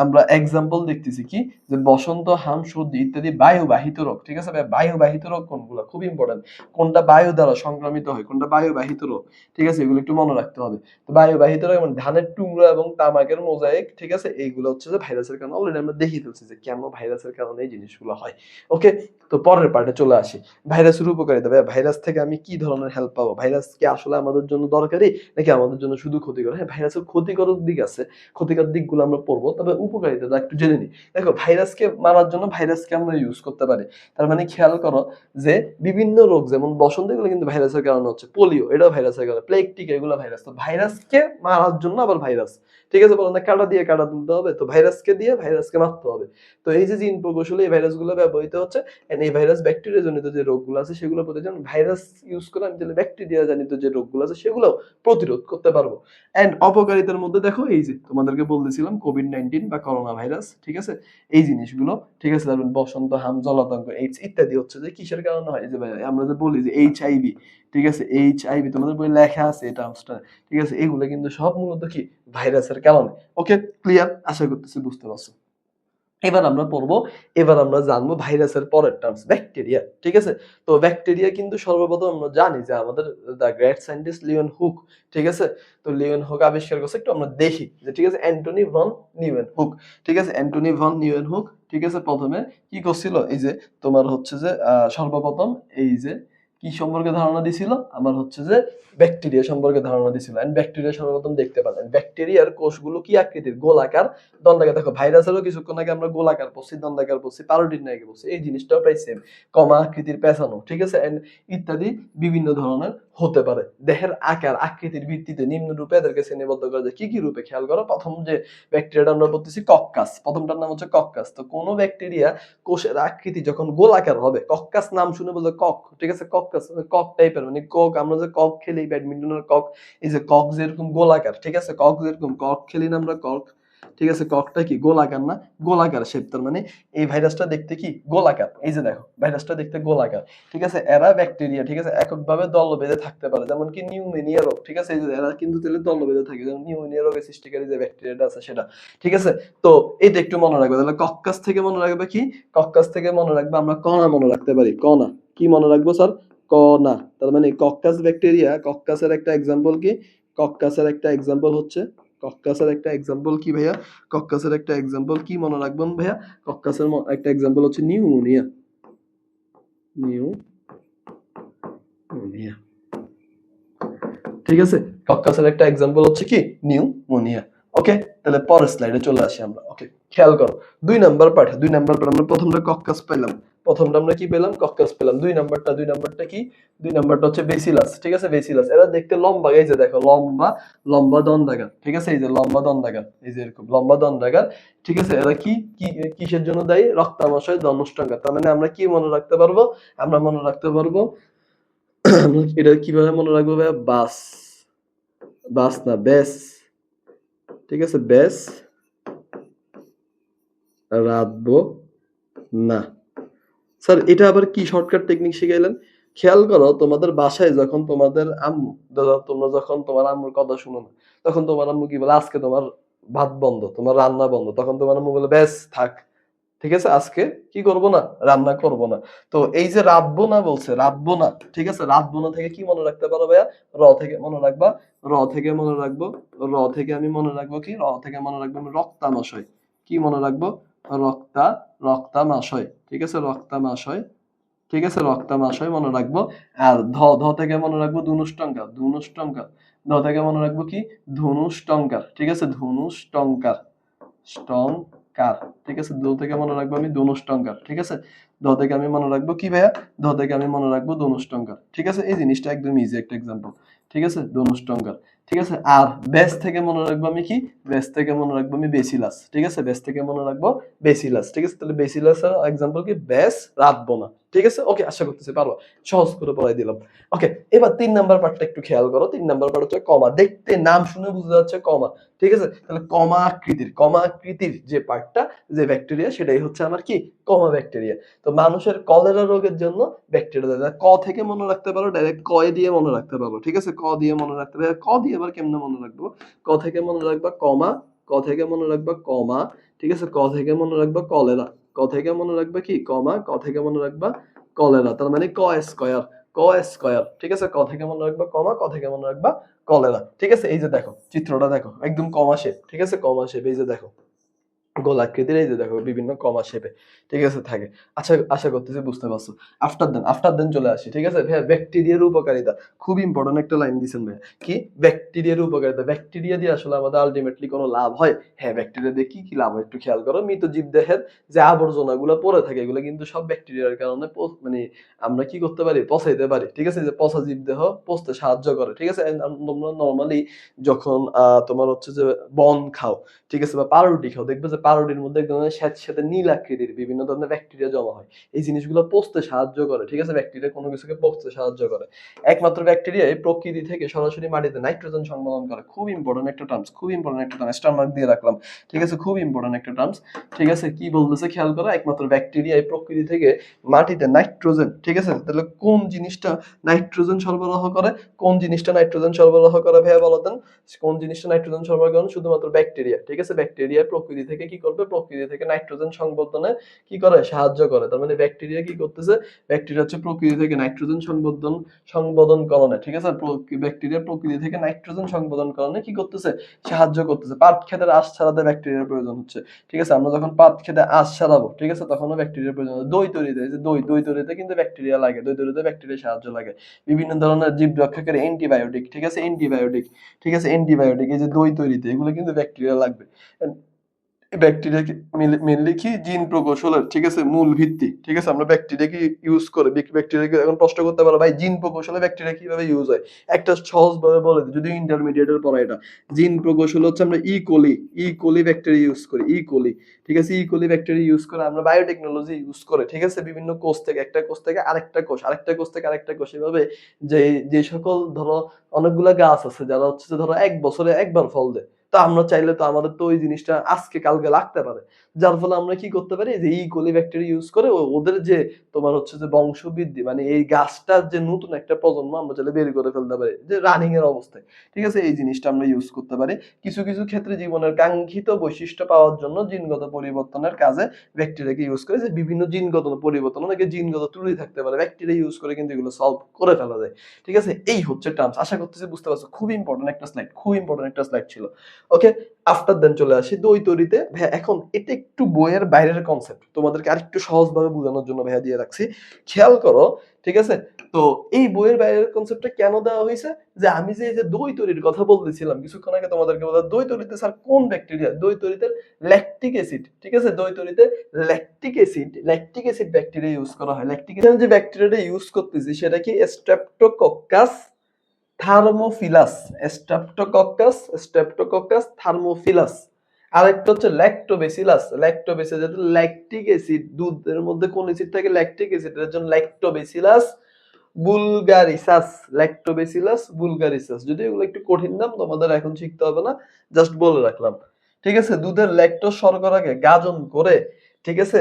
আমরা এক্সাম্পল দেখতেছি কি, যে বসন্ত হাম সর্দি ইত্যাদি বায়ুবাহিত রোগ। ঠিক আছে ভাই, বায়ুবাহিত রোগ কোনগুলো, খুব ইম্পর্টেন্ট, কোনটা বায়ু দ্বারা সংক্রমিত হয়, কোনটা বায়ুবাহিত রোগ। ঠিক আছে, এগুলো একটু মনে রাখতে হবে। তো বায়ুবাহিত রোগ যেমন ধানের টুকরো এবং তামাকের মোজাইক। ঠিক আছে, এইগুলো হচ্ছে যে ভাইরাসের কারণে, অলরেডি আমরা দেখিয়ে ফেলছি যে কেন ভাইরাসের কারণে এই জিনিসগুলো হয়। ওকে, তো পরের পার্টে চলে আসি, ভাইরাসের উপকারিতা। ভাই ভাইরাস থেকে আমি কি ধরনের হেল্প পাবো, ভাইরাস কি আসলে আমাদের জন্য দরকারি নাকি আমাদের জন্য শুধু ক্ষতিকর। হ্যাঁ, ভাইরাসের ক্ষতিকর দিক আছে, ক্ষতিকর দিকগুলো আমরা পড়বো, তবে উপকারিতাটা একটু জেনে নিই। দেখো ভাইরাসকে মারার জন্য ভাইরাসকে আমরা ইউজ করতে পারি। তার মানে খেয়াল করো যে বিভিন্ন রোগ যেমন বসন্ত এগুলো কিন্তু ভাইরাসের কারণে হচ্ছে, পোলিও এটাও ভাইরাসের কারণে, প্লেগ টিকা এগুলো ভাইরাস। তো ভাইরাসকে মারার জন্য আবার ভাইরাস, ঠিক আছে, বলো না কাঁটা দিয়ে কাঁটা তুলতে হবে, তো ভাইরাসকে দিয়ে ভাইরাসকে মারতে হবে। তো এই যে জিন প্রকৌশলে এই ভাইরাসগুলো ব্যবহৃত হচ্ছে, এন্ড এই ভাইরাস ব্যাকটেরিয়া জনিত যে রোগগুলো আছে সেগুলো প্রতিজন ভাইরাস ইউজ করে আমি তাহলে ব্যাকটেরিয়া জনিত যে রোগগুলো আছে সেগুলো প্রতিরোধ করতে পারবো। এন্ড অপকারিতার মধ্যে দেখো এই যে তোমাদেরকে বলতেছিলাম কোভিড-19 বা করোনা ভাইরাস, ঠিক আছে, এই জিনিসগুলো, ঠিক আছে, যেমন বসন্ত, হাম, জলাতঙ্ক, এইডস ইত্যাদি হচ্ছে যে কিসের কারণে হয়, যে আমরা যে বলি যে এইচআইভি, ঠিক আছে, এইচআইভি তোমাদের বই লেখা আছে এই টার্মসটা, ঠিক আছে, এগুলো কিন্তু সব মূলত কি ভাইরাসের কারণে। ওকে, ক্লিয়ার? আশা করতেছি বুঝতে পারছো। এবার আমরা পড়বো, এবার আমরা জানবো ভাইরাসের পরের টার্মস ব্যাকটেরিয়া, ঠিক আছে। তো ব্যাকটেরিয়া কিন্তু সর্বপ্রথম আমরা জানি যে আমাদের the great scientist Leon Hooke, ঠিক আছে, তো লিওন হুক আবিষ্কার করছে, একটু আমরা দেখি যে, ঠিক আছে, অ্যান্টনি ভন নিউয়েন হুক, ঠিক আছে, অ্যান্টনি ভন নিউয়েন হুক, ঠিক আছে, প্রথমে কি করছিল, এই যে তোমার হচ্ছে যে সর্বপ্রথম এই যে কি সম্পর্কে ধারণা দিছিল, আমার হচ্ছে যে ব্যাকটেরিয়া সম্পর্কে ধারণা দিছিল। এন্ড ব্যাকটেরিয়া সর্বপ্রথম দেখতে পেলেন ব্যাকটেরিয়ার কোষগুলো কি আকৃতির, গোলাকার, দণ্ডাকার। দেখো ভাইরাসেরও কিছুক্ষণ আগে আমরা গোলাকার পড়ছি, দণ্ডাকার পড়ছি, প্যারোটিড নাকি পড়ছি, এই জিনিসটাও প্রায় সেম, কমা আকৃতির পেঁচানো, ঠিক আছে, এন্ড ইত্যাদি বিভিন্ন ধরনের হতে পারে। দেহের আকার আকৃতির ভিত্তিতে নিম্ন রূপে এদেরকে শ্রেণীবদ্ধ করা যায়। কি কি রূপে খেয়াল করো, প্রথম যে ব্যাকটেরিয়াটা আমরা বলতেছি কক্কাস, প্রথমটার নাম হচ্ছে কক্কাস। তো কোন ব্যাকটেরিয়া কোষের আকৃতি যখন গোলাকার হবে, কক্কাস নাম শুনে বলতে কক, ঠিক আছে, কক্কাস কক টাইপের, মানে কক, আমরা যে কক খেলি ব্যাডমিন্টনের কক, এই যে কক যেরকম গোলাকার, ঠিক আছে, কক যেরকম কক খেলি না আমরা কক, ঠিক আছে, ককটা কি গোলাকার না, গোলাকার শেপ, তার মানে এই ভাইরাসটা দেখতে কি গোলাকার, এই যে দেখো ভাইরাসটা দেখতে গোলাকার, ঠিক আছে। এরা ব্যাকটেরিয়া, ঠিক আছে, এককভাবে দল বেঁধে থাকতে পারে, যেমন কি নিউমোনিয়া রোগ, ঠিক আছে, এই যে এরা কিন্তু তাহলে দল বেঁধে থাকে, যেমন নিউমোনিয়া রোগের সৃষ্টিকারী যে ব্যাকটেরিয়াটা আছে সেটা, ঠিক আছে। তো এটা একটু মনে রাখবে, তাহলে কক্কাস থেকে মনে রাখবে কি, কক্কাস থেকে মনে রাখবে আমরা কণা মনে রাখতে পারি, কণা, কি মনে রাখবো স্যার, কণা, তার মানে কক্কাস ব্যাকটেরিয়া, কক্কাসের একটা এক্সাম্পল কি, কক্কাসের একটা এক্সাম্পল হচ্ছে, কক্কাসের একটা এক্সাম্পল কি ভাইয়া, কক্কাসের একটা এক্সাম্পল কি মনে রাখবেন ভাইয়া, কক্কাসের একটা এক্সাম্পল হচ্ছে নিউমোনিয়া, নিউমোনিয়া, ঠিক আছে, কক্কাসের একটা এক্সাম্পল হচ্ছে কি নিউমোনিয়া। ওকে, তাহলে পরের স্লাইডে চলে আসি আমরা। ওকে, খেয়াল করো 2 নাম্বার পার্ট, 2 নাম্বার পার্ট আমরা প্রথমটা কক্কাস পেলাম, প্রথমটা আমরা কি পেলাম, কক্কাস পেলাম। 2 নাম্বারটা কি, 2 নাম্বারটা হচ্ছে বেসিলাস, ঠিক আছে, বেসিলাস। এরা দেখতে লম্বা, এই যে দেখো লম্বা, লম্বা দণ্ডাকার, ঠিক আছে, এই যে লম্বা দণ্ডাকার, এই যে এরকম লম্বা দণ্ডাকার, ঠিক আছে। এরা কি কি কিসের জন্য দায়ী, রক্তামশয় ধনুষ্টঙ্কার। তার মানে আমরা কি মনে রাখতে পারবো, আমরা মনে রাখতে পারবো এটা কিভাবে মনে রাখবো ভাইয়া, বাস, বাস না বেস, ঠিক আছে, বেস রাখবো না। স্যার এটা আবার কি শর্টকাট টেকনিক শিখাইলেন, খেয়াল করো তোমাদের বাসায় যখন তোমাদের আম্মু, তোমরা যখন তোমার আম্মুর কথা শুনো না, তখন তোমার আম্মু কি বলে, আজকে তোমার ভাত বন্ধ, তোমার রান্না বন্ধ, তখন তোমার আম্মু বলে বেশ থাক, ঠিক আছে, আজকে কি করব না, রান্না করব না। তো এই যে রাতবো না বলছে, রাতবো না, ঠিক আছে, রাতবো না থেকে কি মনে রাখতে পারো ভাইয়া, র থেকে মনে রাখবা, র থেকে মনে রাখবো, র থেকে আমি মনে রাখবো কি, র থেকে মনে রাখবো আমি রক্তামশয়, কি মনে রাখবো, রক্তামশয়, ঠিক আছে, রক্তামশয়, ঠিক আছে, রক্তামশয় মনে রাখবো। আর ধ থেকে মনে রাখবো ধনুষ্টঙ্কার, ধনুষ্টঙ্কার, ধ থেকে মনে রাখবো কি, ধনুষ্টঙ্কার, ঠিক আছে, ধনুষ্টঙ্কার, স্টঙ্কার, ঠিক আছে, দ থেকে মনে রাখবো আমি ধনুষ্টঙ্কার, ঠিক আছে, দ থেকে আমি মনে রাখবো কি ভাইয়া, দ থেকে আমি মনে রাখবো ধনুষ্টঙ্কার, ঠিক আছে। এই জিনিসটা একদম ইজি একটা এক্সাম্পল, ঠিক আছে, ধনুষ্টঙ্কার, ঠিক আছে। আর ব্যাস থেকে মনে রাখবো আমি কি, ব্যাস থেকে মনে রাখবো আমি বেসিলাস, ঠিক আছে, ব্যাস থেকে মনে রাখবো বেসিলাস, ঠিক আছে। তাহলে বেসিলাসের এক্সাম্পল কি, ব্যাস রাখবো না, ঠিক আছে। ওকে, আশা করতেছি পারবো, সহজ করে পড়াই দিলাম। ওকে, এবার 3 নাম্বার পার্টটা একটু খেয়াল করো। 3 নাম্বার পার্ট হচ্ছে কমা, দেখতে নাম শুনে বোঝা যাচ্ছে কমা, ঠিক আছে। তাহলে কমা আকৃতির যে পার্টটা, যে ব্যাকটেরিয়া, সেটাই হচ্ছে আমার কি, কমা ব্যাকটেরিয়া। তো মানুষের কলেরা রোগের জন্য ব্যাকটেরিয়া, ক থেকে মনে রাখতে পারো, ডাইরেক্ট ক দিয়ে মনে রাখতে পারো, ঠিক আছে, ক দিয়ে মনে রাখতে পারো। ক দিয়ে আবার কেমনে মনে রাখবো, ক থেকে মনে রাখবা কমা, ক থেকে মনে রাখবা কমা, ঠিক আছে, ক থেকে মনে রাখবা কলেরা, ক থেকে মনে রাখবা কি কমা, ক থেকে মনে রাখবা কলেরা, তার মানে ক স্কয়ার, ঠিক আছে, ক থেকে মনে রাখবা কমা, ক থেকে মনে রাখবা কলেরা, ঠিক আছে। এই যে দেখো চিত্রটা দেখো একদম কমা শেপ, ঠিক আছে, কমা শেপ, এই যে দেখো গোলাকৃতির, এই যে দেখো বিভিন্ন কমা শেপে, ঠিক আছে, থাকে। আচ্ছা, আশা করতেছি বুঝতে পারছো। আফটার দেন চলে আসি, ঠিক আছে ভাইয়া, ব্যাকটেরিয়ার উপকারিতা। খুব ইম্পর্টেন্ট একটা লাইন দিছেন ভাইয়া, কি ব্যাকটেরিয়ার উপকারিতা। ব্যাকটেরিয়া দিয়ে আসলে আমাদের আলটিমেটলি কোনো লাভ হয়? হ্যাঁ, ব্যাকটেরিয়া দিয়ে কি কি লাভ হয় একটু খেয়াল করো। মৃত জীবদেহের যে আবর্জনা গুলো পড়ে থাকে, এগুলো কিন্তু সব ব্যাকটেরিয়ার কারণে মানে আমরা কি করতে পারি, পচাইতে পারি, ঠিক আছে। যে পচা জীবদেহ পচতে সাহায্য করে, ঠিক আছে। তোমরা নর্মালি যখন তোমার হচ্ছে যে বন খাও, ঠিক আছে, বা পাউরুটি খাও, দেখবে যে পাউরুটির মধ্যে এক ধরনের স্যাঁতসেঁতে নীল আকৃতির বিভিন্ন ধরনের ব্যাকটেরিয়া জমা হয়। এই জিনিসগুলো পচতে সাহায্য করে, ঠিক আছে। ব্যাকটেরিয়া কোনো কিছুকে পচতে সাহায্য করে। একমাত্র ব্যাকটেরিয়া এই প্রকৃতি থেকে সরাসরি মাটিতে নাইট্রোজেন সংবহন করে। খুব ইম্পর্টেন্ট একটা টার্মস, খুব ইম্পর্টেন্ট একটা টার্মস, স্টার মার্ক দিয়ে রাখলাম, ঠিক আছে। খুব ইম্পর্টেন্ট একটা টার্মস, ঠিক আছে। কি বলতেছে খেয়াল করো, একমাত্র ব্যাকটেরিয়া এই প্রকৃতি থেকে মাটিতে নাইট্রোজেন, ঠিক আছে। তাহলে কোন জিনিসটা নাইট্রোজেন সরবরাহ করে? কোন জিনিসটা নাইট্রোজেন সরবরাহ করে ভাইয়া বলো দেন? কোন জিনিসটা নাইট্রোজেন সরবরাহ করে? শুধুমাত্র ব্যাকটেরিয়া, ঠিক আছে। ব্যাকটেরিয়া প্রকৃতি থেকে কি করবে? প্রকৃতি থেকে নাইট্রোজেন সংবর্ধনে কি করে? সাহায্য করে। তার মানে ব্যাকটেরিয়া কি করতেছে? ব্যাকটেরিয়া হচ্ছে প্রকৃতি থেকে নাইট্রোজেন সংবোধন করণে, ঠিক আছে। ব্যাকটেরিয়া প্রকৃতি থেকে নাইট্রোজেন সংবোধন করণে কি করতেছে? সাহায্য করতেছে। পাট খেতে আঁশ ছাড়াতে ব্যাকটেরিয়ার প্রয়োজন হচ্ছে, ঠিক আছে। আমরা যখন পাট খেতে আঁশ ছাড়াবো, ঠিক আছে, তখনও ব্যাকটেরিয়ার প্রয়োজন হচ্ছে। দই তৈরিতে, যে দই তৈরিতে কিন্তু ব্যাকটেরিয়া লাগে, দই তৈরিতে ব্যাকটেরিয়ার সাহায্য লাগে। বিভিন্ন ধরনের জীব রক্ষাকারী অ্যান্টিবায়োটিক, ঠিক আছে, অ্যান্টিবায়োটিক, ঠিক আছে, অ্যান্টিবায়োটিক, এই যে দই তৈরিতে এগুলো কিন্তু ব্যাকটেরিয়া লাগবে। ব্যাকটেরিয়া মেনলি কি জিন প্রকৌশলের, ঠিক আছে, মূল ভিত্তি, ঠিক আছে। আমরা ব্যাকটেরিয়া কি ইউজ করে, ব্যাকটেরিয়াকে এখন প্রশ্ন করতে পারো ভাই জিন প্রকৌশলে ব্যাকটেরিয়া কিভাবে ইউজ হয়। একটা সহজ ভাবে বলে দিই, যদি ইন্টারমিডিয়েটের পড়া এটা। জিন প্রকৌশল হচ্ছে আমরা ই কোলি ব্যাকটেরিয়া ইউজ করি, ই কোলি, ঠিক আছে। ই কোলি ব্যাকটেরিয়া ইউজ করে আমরা বায়োটেকনোলজি ইউজ করে, ঠিক আছে, বিভিন্ন কোষ থেকে একটা কোষ থেকে আরেকটা কোষ, আরেকটা কোষ থেকে আরেকটা কোষ, এভাবে যে যে সকল ধরো অনেকগুলা গাছ আছে যারা হচ্ছে যে ধরো এক বছরে একবার ফল দেয়, তো আমরা চাইলে তো আমাদের তো ওই জিনিসটা আজকে কালকে লাগতে পারে। যার ফলে আমরা কি করতে পারি, যে ই কোলি ব্যাকটেরিয়া ইউজ করে ওদের যে তোমার হচ্ছে যে বংশবৃদ্ধি, মানে এই গাছটার যে নতুন একটা প্রজন্ম আমরা চাইলে বের করে ফেলতে পারি, যে রানিং এর অবস্থায়, ঠিক আছে। এই জিনিসটা আমরা ইউজ করতে পারি। কিছু কিছু ক্ষেত্রে জীবনের কাঙ্ক্ষিত বৈশিষ্ট্য পাওয়ার জন্য জিনগত পরিবর্তনের কাজে ব্যাকটেরিয়াকে ইউজ করে, যে বিভিন্ন জিনগত পরিবর্তন, অনেকে জিনগত ত্রুটি থাকতে পারে, ব্যাকটেরিয়া ইউজ করে কিন্তু এগুলো সলভ করে ফেলা যায়, ঠিক আছে। এই হচ্ছে টার্মস। আশা করতেছি বুঝতে পারছো। খুব ইম্পর্টেন্ট একটা স্লাইড, খুব ইম্পর্টেন্ট একটা স্লাইড ছিল। ওকে, আফটার দেন চলে আসি দই তৈরিতে। ভাইয়া এখন এটা একটু বইয়ের বাইরের কনসেপ্ট, তোমাদেরকে আরেকটু সহজভাবে বোঝানোর জন্য ভাইয়া দিয়ে রাখছি, খেয়াল করো, ঠিক আছে। তো এই বইয়ের বাইরের কনসেপ্টটা কেন দেওয়া হয়েছে? যে আমি যে এই যে দই তৈরির কথা বলতেছিলাম কিছুক্ষণ আগে তোমাদেরকে, বললাম দই তৈরিতে স্যার কোন ব্যাকটেরিয়া, দই তৈরিতে ল্যাকটিক অ্যাসিড, ঠিক আছে, দই তৈরিতে ল্যাকটিক অ্যাসিড ব্যাকটেরিয়া ইউজ করা হয়। ল্যাকটিক অ্যাসিড যে ব্যাকটেরিয়াটা ইউজ করতেছি সেটা কি স্ট্রেপ্টোকক্কাস থার্মোফিলাস, স্ট্রেপ্টোকক্কাস থার্মোফিলাস। আরেকটা হচ্ছে ল্যাক্টোবেসিলাস যেটা ল্যাকটিক অ্যাসিড, দুধের মধ্যে কোন অ্যাসিড থাকে? ল্যাকটিক অ্যাসিড, এর জন্য ল্যাক্টোবেসিলাস বুলগারিসাস, যদি এগুলো একটু কঠিন নাম, তোমাদের এখন শিখতে হবে না, জাস্ট বলে রাখলাম, ঠিক আছে। দুধের ল্যাকটোজ শর্করাকে গাজন করে, ঠিক আছে,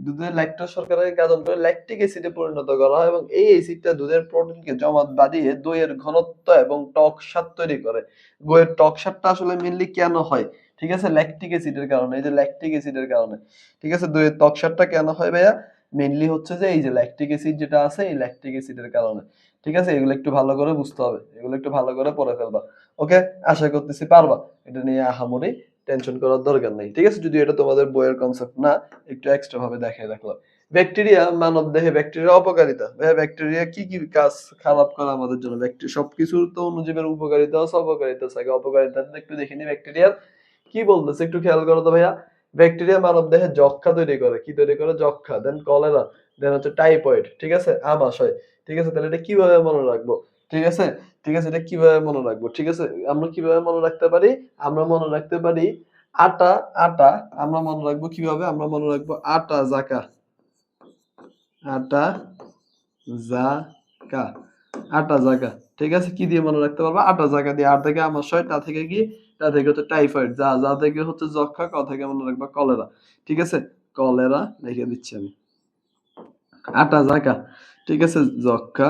দুধের ল্যাকটোজ শর্করাকে গাজন করে ল্যাকটিক অ্যাসিডে পরিণত করা হয়, এবং এই অ্যাসিডটা দুধের প্রোটিনকে জমাট বাঁধিয়ে দইয়ের ঘনত্ব এবং টক স্বাদ তৈরি করে। দইয়ের টক স্বাদটা আসলে মেইনলি কেন হয়? ঠিক আছে, ল্যাকটিক অ্যাসিডের কারণে, এই যে ল্যাকটিক অ্যাসিডের কারণে, ঠিক আছে। দইয়ের টক স্বাদটা কেন হয় ভাইয়া? মেইনলি হচ্ছে যে এই যে ল্যাকটিক অ্যাসিড যেটা আছে, এই ল্যাকটিক অ্যাসিডের কারণে, ঠিক আছে। এগুলো একটু ভালো করে বুঝতে হবে, এগুলো একটু ভালো করে পড়ে ফেলবা। ওকে, আশা করতেছি পারবা। এটা নিয়ে আহামরি টেনশন করার দরকার নেই, ঠিক আছে। যদি এটা তোমাদের বইয়ের কনসেপ্ট না, একটু এক্সট্রা ভাবে দেখাই রাখলাম। ব্যাকটেরিয়া মানব দেহে, ব্যাকটেরিয়া অপকারিতা। ভাইয়া ব্যাকটেরিয়া কি কি কাজ খারাপ করে আমাদের জন্য? ব্যাকটেরিয়া সবকিছুর তো অণুজীবের উপকারিতা আছে, অপকারিতা আছে। অপকারিতা একটু দেখে নি ব্যাকটেরিয়ার কি বলতেছে, একটু খেয়াল করো তো ভাইয়া। ব্যাকটেরিয়া মানব দেহে যক্ষ্মা তৈরি করে, কি তৈরি করে? যক্ষ্মা, দেন কলেরা, দেন হচ্ছে টাইফয়েড, ঠিক আছে, আমাশয়, ঠিক আছে। তাহলে এটা কিভাবে মনে রাখবো? ঠিক আছে, ঠিক আছে, এটা কিভাবে মনে রাখবো? ঠিক আছে, আমরা কিভাবে মনে রাখতে পারি? আমরা মনে রাখতে পারি আটা, আটা আমরা মনে রাখবো কিভাবে? আমরা মনে রাখবো আটা জাকা, আটা জাকা, আটা জাকা, ঠিক আছে। কি দিয়ে মনে রাখতে পারবো? আটা জাকা দিয়ে। আর থেকে আমাশয়, তা থেকে কি? তা থেকে হচ্ছে টাইফয়েড, যা থেকে হচ্ছে যক্ষ্মা, ক থেকে মনে রাখবা কলেরা, ঠিক আছে। কলেরা লিখে দিচ্ছি আমি। আটা জাকা, ঠিক আছে, যক্ষ্মা,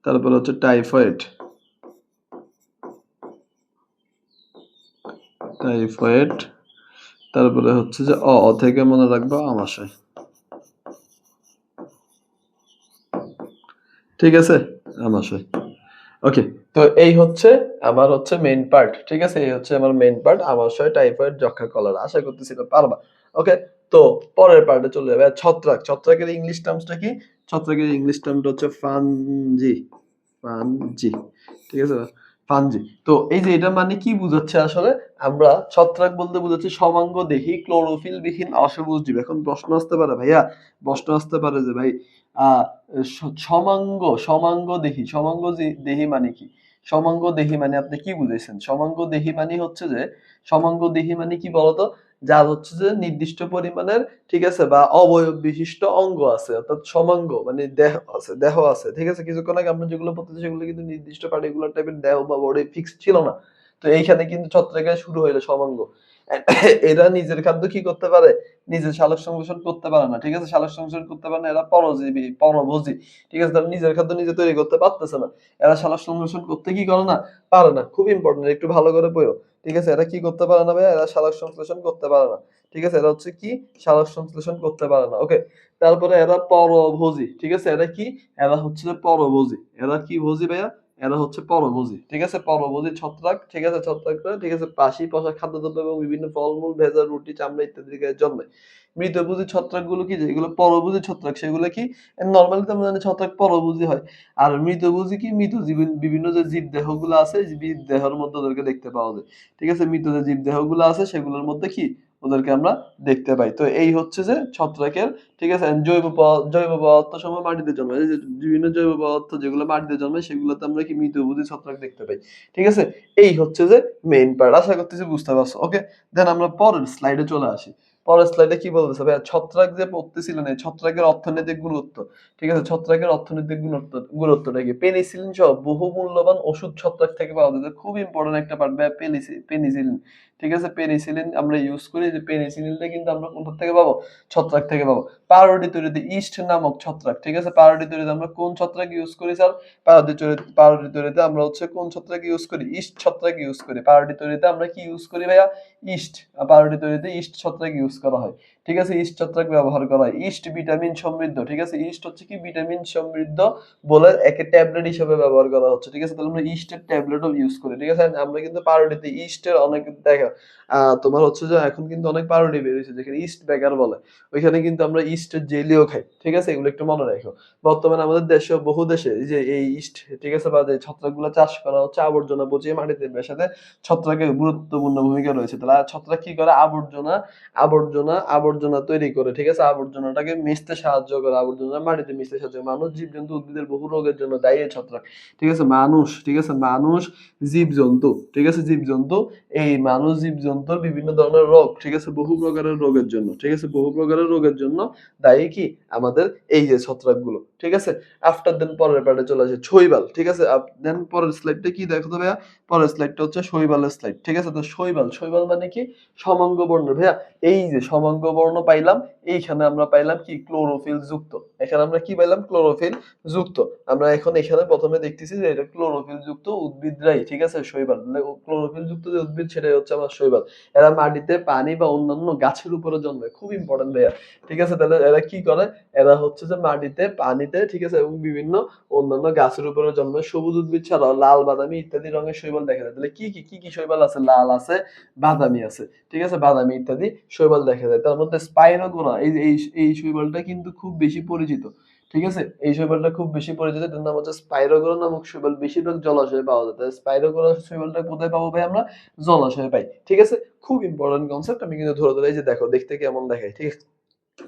তারপর হচ্ছে টাইফয়েড, তারপরে হচ্ছে যে অ থেকে মনে রাখবো আমাশয়, ঠিক আছে, আমাশয়। ওকে, তো এই হচ্ছে আমার হচ্ছে মেইন পার্ট, ঠিক আছে? এই হচ্ছে আমার মেইন পার্ট, আমাশয়, টাইফয়েড, যক্ষা, কলেরা। আশা করতেছি এটা পারবা। ওকে, তো পরের পার্টে চলে যাবে। ছত্রাক, ছত্রাকের ইংলিশ টার্মসটা কি? ছত্রাকের ইংলিশ টার্মটা হচ্ছে ফানজি, ফানজি, ঠিক আছে? ফানজি। তো এই যে এটা মানে কি বুঝাচ্ছে আসলে? আমরা ছত্রাক বলতে বুঝাচ্ছি সমাঙ্গদেহী ক্লোরোফিল বিহীন অসবুজ জীব। এখন প্রশ্ন আসতে পারে ভাইয়া, প্রশ্ন আসতে পারে যে ভাই আহ সমাঙ্গদেহী, দেহী মানে কি? সমাঙ্গদেহী মানে আপনি কি বুঝাইছেন? সমাঙ্গদেহী মানে হচ্ছে যে, সমাঙ্গদেহী মানে কি বলতো? যার হচ্ছে যে নির্দিষ্ট পরিমাণের, ঠিক আছে, বা অবয়ব বিশিষ্ট অঙ্গ আছে, অর্থাৎ সমাঙ্গ মানে দেহ আছে, দেহ আছে, ঠিক আছে? কিছুক্ষণ আগে আমরা যেগুলো পড়তেছি সেগুলো কিন্তু নির্দিষ্ট পার্টিকুলার টাইপের দেহ বা বডি ফিক্স ছিল না। তো এইখানে কিন্তু ছত্রাকের শুরু হইলো সমাঙ্গ। এরা নিজের খাদ্য কি করতে পারে? নিজের সালোক সংশ্লেষণ করতে পারে না, ঠিক আছে? সালোক সংশ্লেষণ করতে পারে না, এরা পরজীবী, পরভোজী, ঠিক আছে? তারা নিজের খাদ্য নিজে তৈরি করতে পারতেছে না। এরা সালোক সংশ্লেষণ করতে কি করে না? পারে না। খুব ইম্পর্টেন্ট, একটু ভালো করে পড়ো, ঠিক আছে? এরা কি করতে পারে না ভাই? এরা সালোক সংশ্লেষণ করতে পারে না, ঠিক আছে? এরা হচ্ছে কি? সালোক সংশ্লেষণ করতে পারে না। ওকে, তারপরে এরা পরভোজী, ঠিক আছে? এরা কি? এরা হচ্ছে যে পরভোজী। এরা কি ভোজী ভাইয়া? এরা হচ্ছে পরভোজী, ঠিক আছে? পরভোজী ছত্রাক, ঠিক আছে? ছত্রাকরা, ঠিক আছে, পাশি, পশা, খাদ্যদ্রব্য এবং বিভিন্ন ফলমূল, ভেজা, রুটি, চামড়া ইত্যাদি গায়ে জন্মায়। মৃতভোজী ছত্রাকগুলো কি? যেগুলো পরভোজী ছত্রাক সেগুলো কি? নরমালি তো আমরা জানি ছত্রাক পরভোজী হয়। আর মৃতভোজী কি? মৃত বিভিন্ন যে জীবদেহগুলো আছে, এই জীবদেহের মধ্যে ওদেরকে দেখতে পাওয়া যায়। ঠিক আছে? মৃত যে জীবদেহগুলো আছে সেগুলোর মধ্যে কি? ওদেরকে আমরা দেখতে পাই। তো এই হচ্ছে যে ছত্রাকের, ঠিক আছে? জৈব পদার্থ সমূহ মাটিতে জন্মায়। এই যে বিভিন্ন জৈব পদার্থ যেগুলো মাটিতে জন্মায় সেগুলোতে আমরা কি? মৃতভোজী ছত্রাক দেখতে পাই। ঠিক আছে? এই হচ্ছে যে মেইন পার্ট। আশা করতেছি বুঝতে পারছো। ওকে? দেন আমরা পরের স্লাইডে চলে আসি। পরের স্লাইডে কি বলতেছে ভাইয়া? ছত্রাক যে পড়তেছিলেন, এই ছত্রাকের অর্থনৈতিক গুরুত্ব। ঠিক আছে? ছত্রাকের অর্থনৈতিক গুরুত্বটা কি? পেনিসিলিন সহ বহু মূল্যবান ওষুধ ছত্রাক থেকে পাওয়া যায়। খুব ইম্পোর্টেন্ট একটা পার্ট ভাইয়া, পেনিসিলিন। ঠিক আছে? পেনিসিলিন আমরা ইউজ করি, যে পেনিসিলিনটা কিন্তু আমরা কোথা থেকে পাবো? ছত্রাক থেকে পাবো। পাউরুটি তৈরিতে ইস্ট নামক ছত্রাক, ঠিক আছে? পাউরুটি তৈরিতে আমরা কোন ছত্রাক ইউজ করি স্যার? পাউরুটি তৈরিতে আমরা হচ্ছে কোন ছত্রাক ইউজ করি? ইস্ট ছত্রাক ইউজ করি। পাউরুটি তৈরিতে আমরা কি ইউজ করি ভাইয়া? ইস্ট। পাউরুটি তৈরিতে ইস্ট ছত্রাক ইউজ করা হয়। ঠিক আছে? ইস্ট ছত্রাক ব্যবহার করা হয়। ইস্ট ভিটামিন সমৃদ্ধ, ঠিক আছে? ইস্ট হচ্ছে কি? ভিটামিন সমৃদ্ধ বলে একে ট্যাবলেট হিসেবে ব্যবহার করা হচ্ছে। ঠিক আছে? তাহলে আমরা ইস্টের ট্যাবলেটও ইউজ করি। ঠিক আছে? আমরা কিন্তু পাউরুটিতে ইস্টের অনেক দেখা তোমার হচ্ছে যে এখন কিন্তু অনেক পাউরুটি বের হইছে যেখানে ইস্ট বেকার বলে। ওইখানে কিন্তু আমরা ইস্টের জেলিও খাই। ঠিক আছে? এগুলো একটু মনে রাখো। বর্তমানে আমাদের দেশেও বহু দেশে এই যে এই ইস্ট, ঠিক আছে, বা যে ছত্রাকগুলো চাষ করা হচ্ছে আবর্জনা পচিয়ে মাটিতে মেশাতে ছত্রাকের গুরুত্বপূর্ণ ভূমিকা রয়েছে। তাহলে ছত্রাক কি করে? আবর্জনা তৈরি করে, ঠিক আছে? আবর্জনাটাকে মিশতে সাহায্য করে, আবর্জনা মাটিতে মিশতে সাহায্য করে। মানুষ, জীবজন্তু, উদ্ভিদের বহু রোগের জন্য দায়ী এই ছত্রাক। ঠিক আছে? মানুষ, ঠিক আছে? মানুষ, জীবজন্তু, ঠিক আছে? জীবজন্তু, এই মানুষ জীবজন্তুর বিভিন্ন ধরনের রোগ, ঠিক আছে? বহু প্রকারের রোগের জন্য, ঠিক আছে? বহু প্রকারের রোগের জন্য দায়ী কি? আমাদের এই যে ছত্রাকগুলো, ঠিক আছে? আফটার দেন পরের পার্টে চলে আসে শৈবাল, ঠিক আছে? দেন পরের স্লাইডটা কি দেখো তো ভাইয়া? পরের স্লাইডটা হচ্ছে শৈবালের স্লাইড, ঠিক আছে? তো শৈবাল মানে কি? সমাঙ্গ বর্ণ ভাইয়া। এই যে সমাঙ্গ বর্ণ পাইলাম, এইখানে আমরা পাইলাম কি? ক্লোরোফিল যুক্ত। এখানে আমরা কি পাইলাম? ক্লোরোফিল যুক্ত। আমরা এখন এখানে প্রথমে দেখতেছি যে এটা ক্লোরোফিল যুক্ত উদ্ভিদরাই, ঠিক আছে? শৈবাল মানে ক্লোরোফিল যুক্ত যে উদ্ভিদ সেটাই হচ্ছে আমার শৈবাল। এরা মাটিতে, পানি বা অন্যান্য গাছের উপরে জন্মায়। খুব ইম্পর্টেন্ট ভাইয়া। ঠিক আছে? তাহলে এরা কি করে? এরা হচ্ছে যে মাটিতে, পানিতে, ঠিক আছে, এবং বিভিন্ন অন্যান্য গাছের উপরে জন্মায়। সবুজ উদ্ভিদ ছাড়াও লাল, বাদামি ইত্যাদি রঙের শৈবাল দেখা যায়। তাহলে কি শৈবাল আছে? লাল আছে, বাদামি আছে, ঠিক আছে? বাদামি ইত্যাদি শৈবাল দেখা যায়। তার মধ্যে স্পাইরোগোনা, এই শৈবালটা কিন্তু খুব বেশি পরিচিত। ঠিক আছে? এই শৈবালটা খুব বেশি পরিচিত। এটার নাম হচ্ছে স্পাইরোগোনা নামক শৈবাল। বেশিরভাগ জলাশয়ে পাওয়া যায়। তাই স্পাইরোগোনা শৈবালটা কোথায় পাবো ভাই আমরা? জলাশয়ে পাই। ঠিক আছে? খুব ইম্পর্টেন্ট কনসেপ্ট। আমি কিন্তু ধরে এই যে দেখো, দেখতে কেমন দেখায়, ঠিক আছে?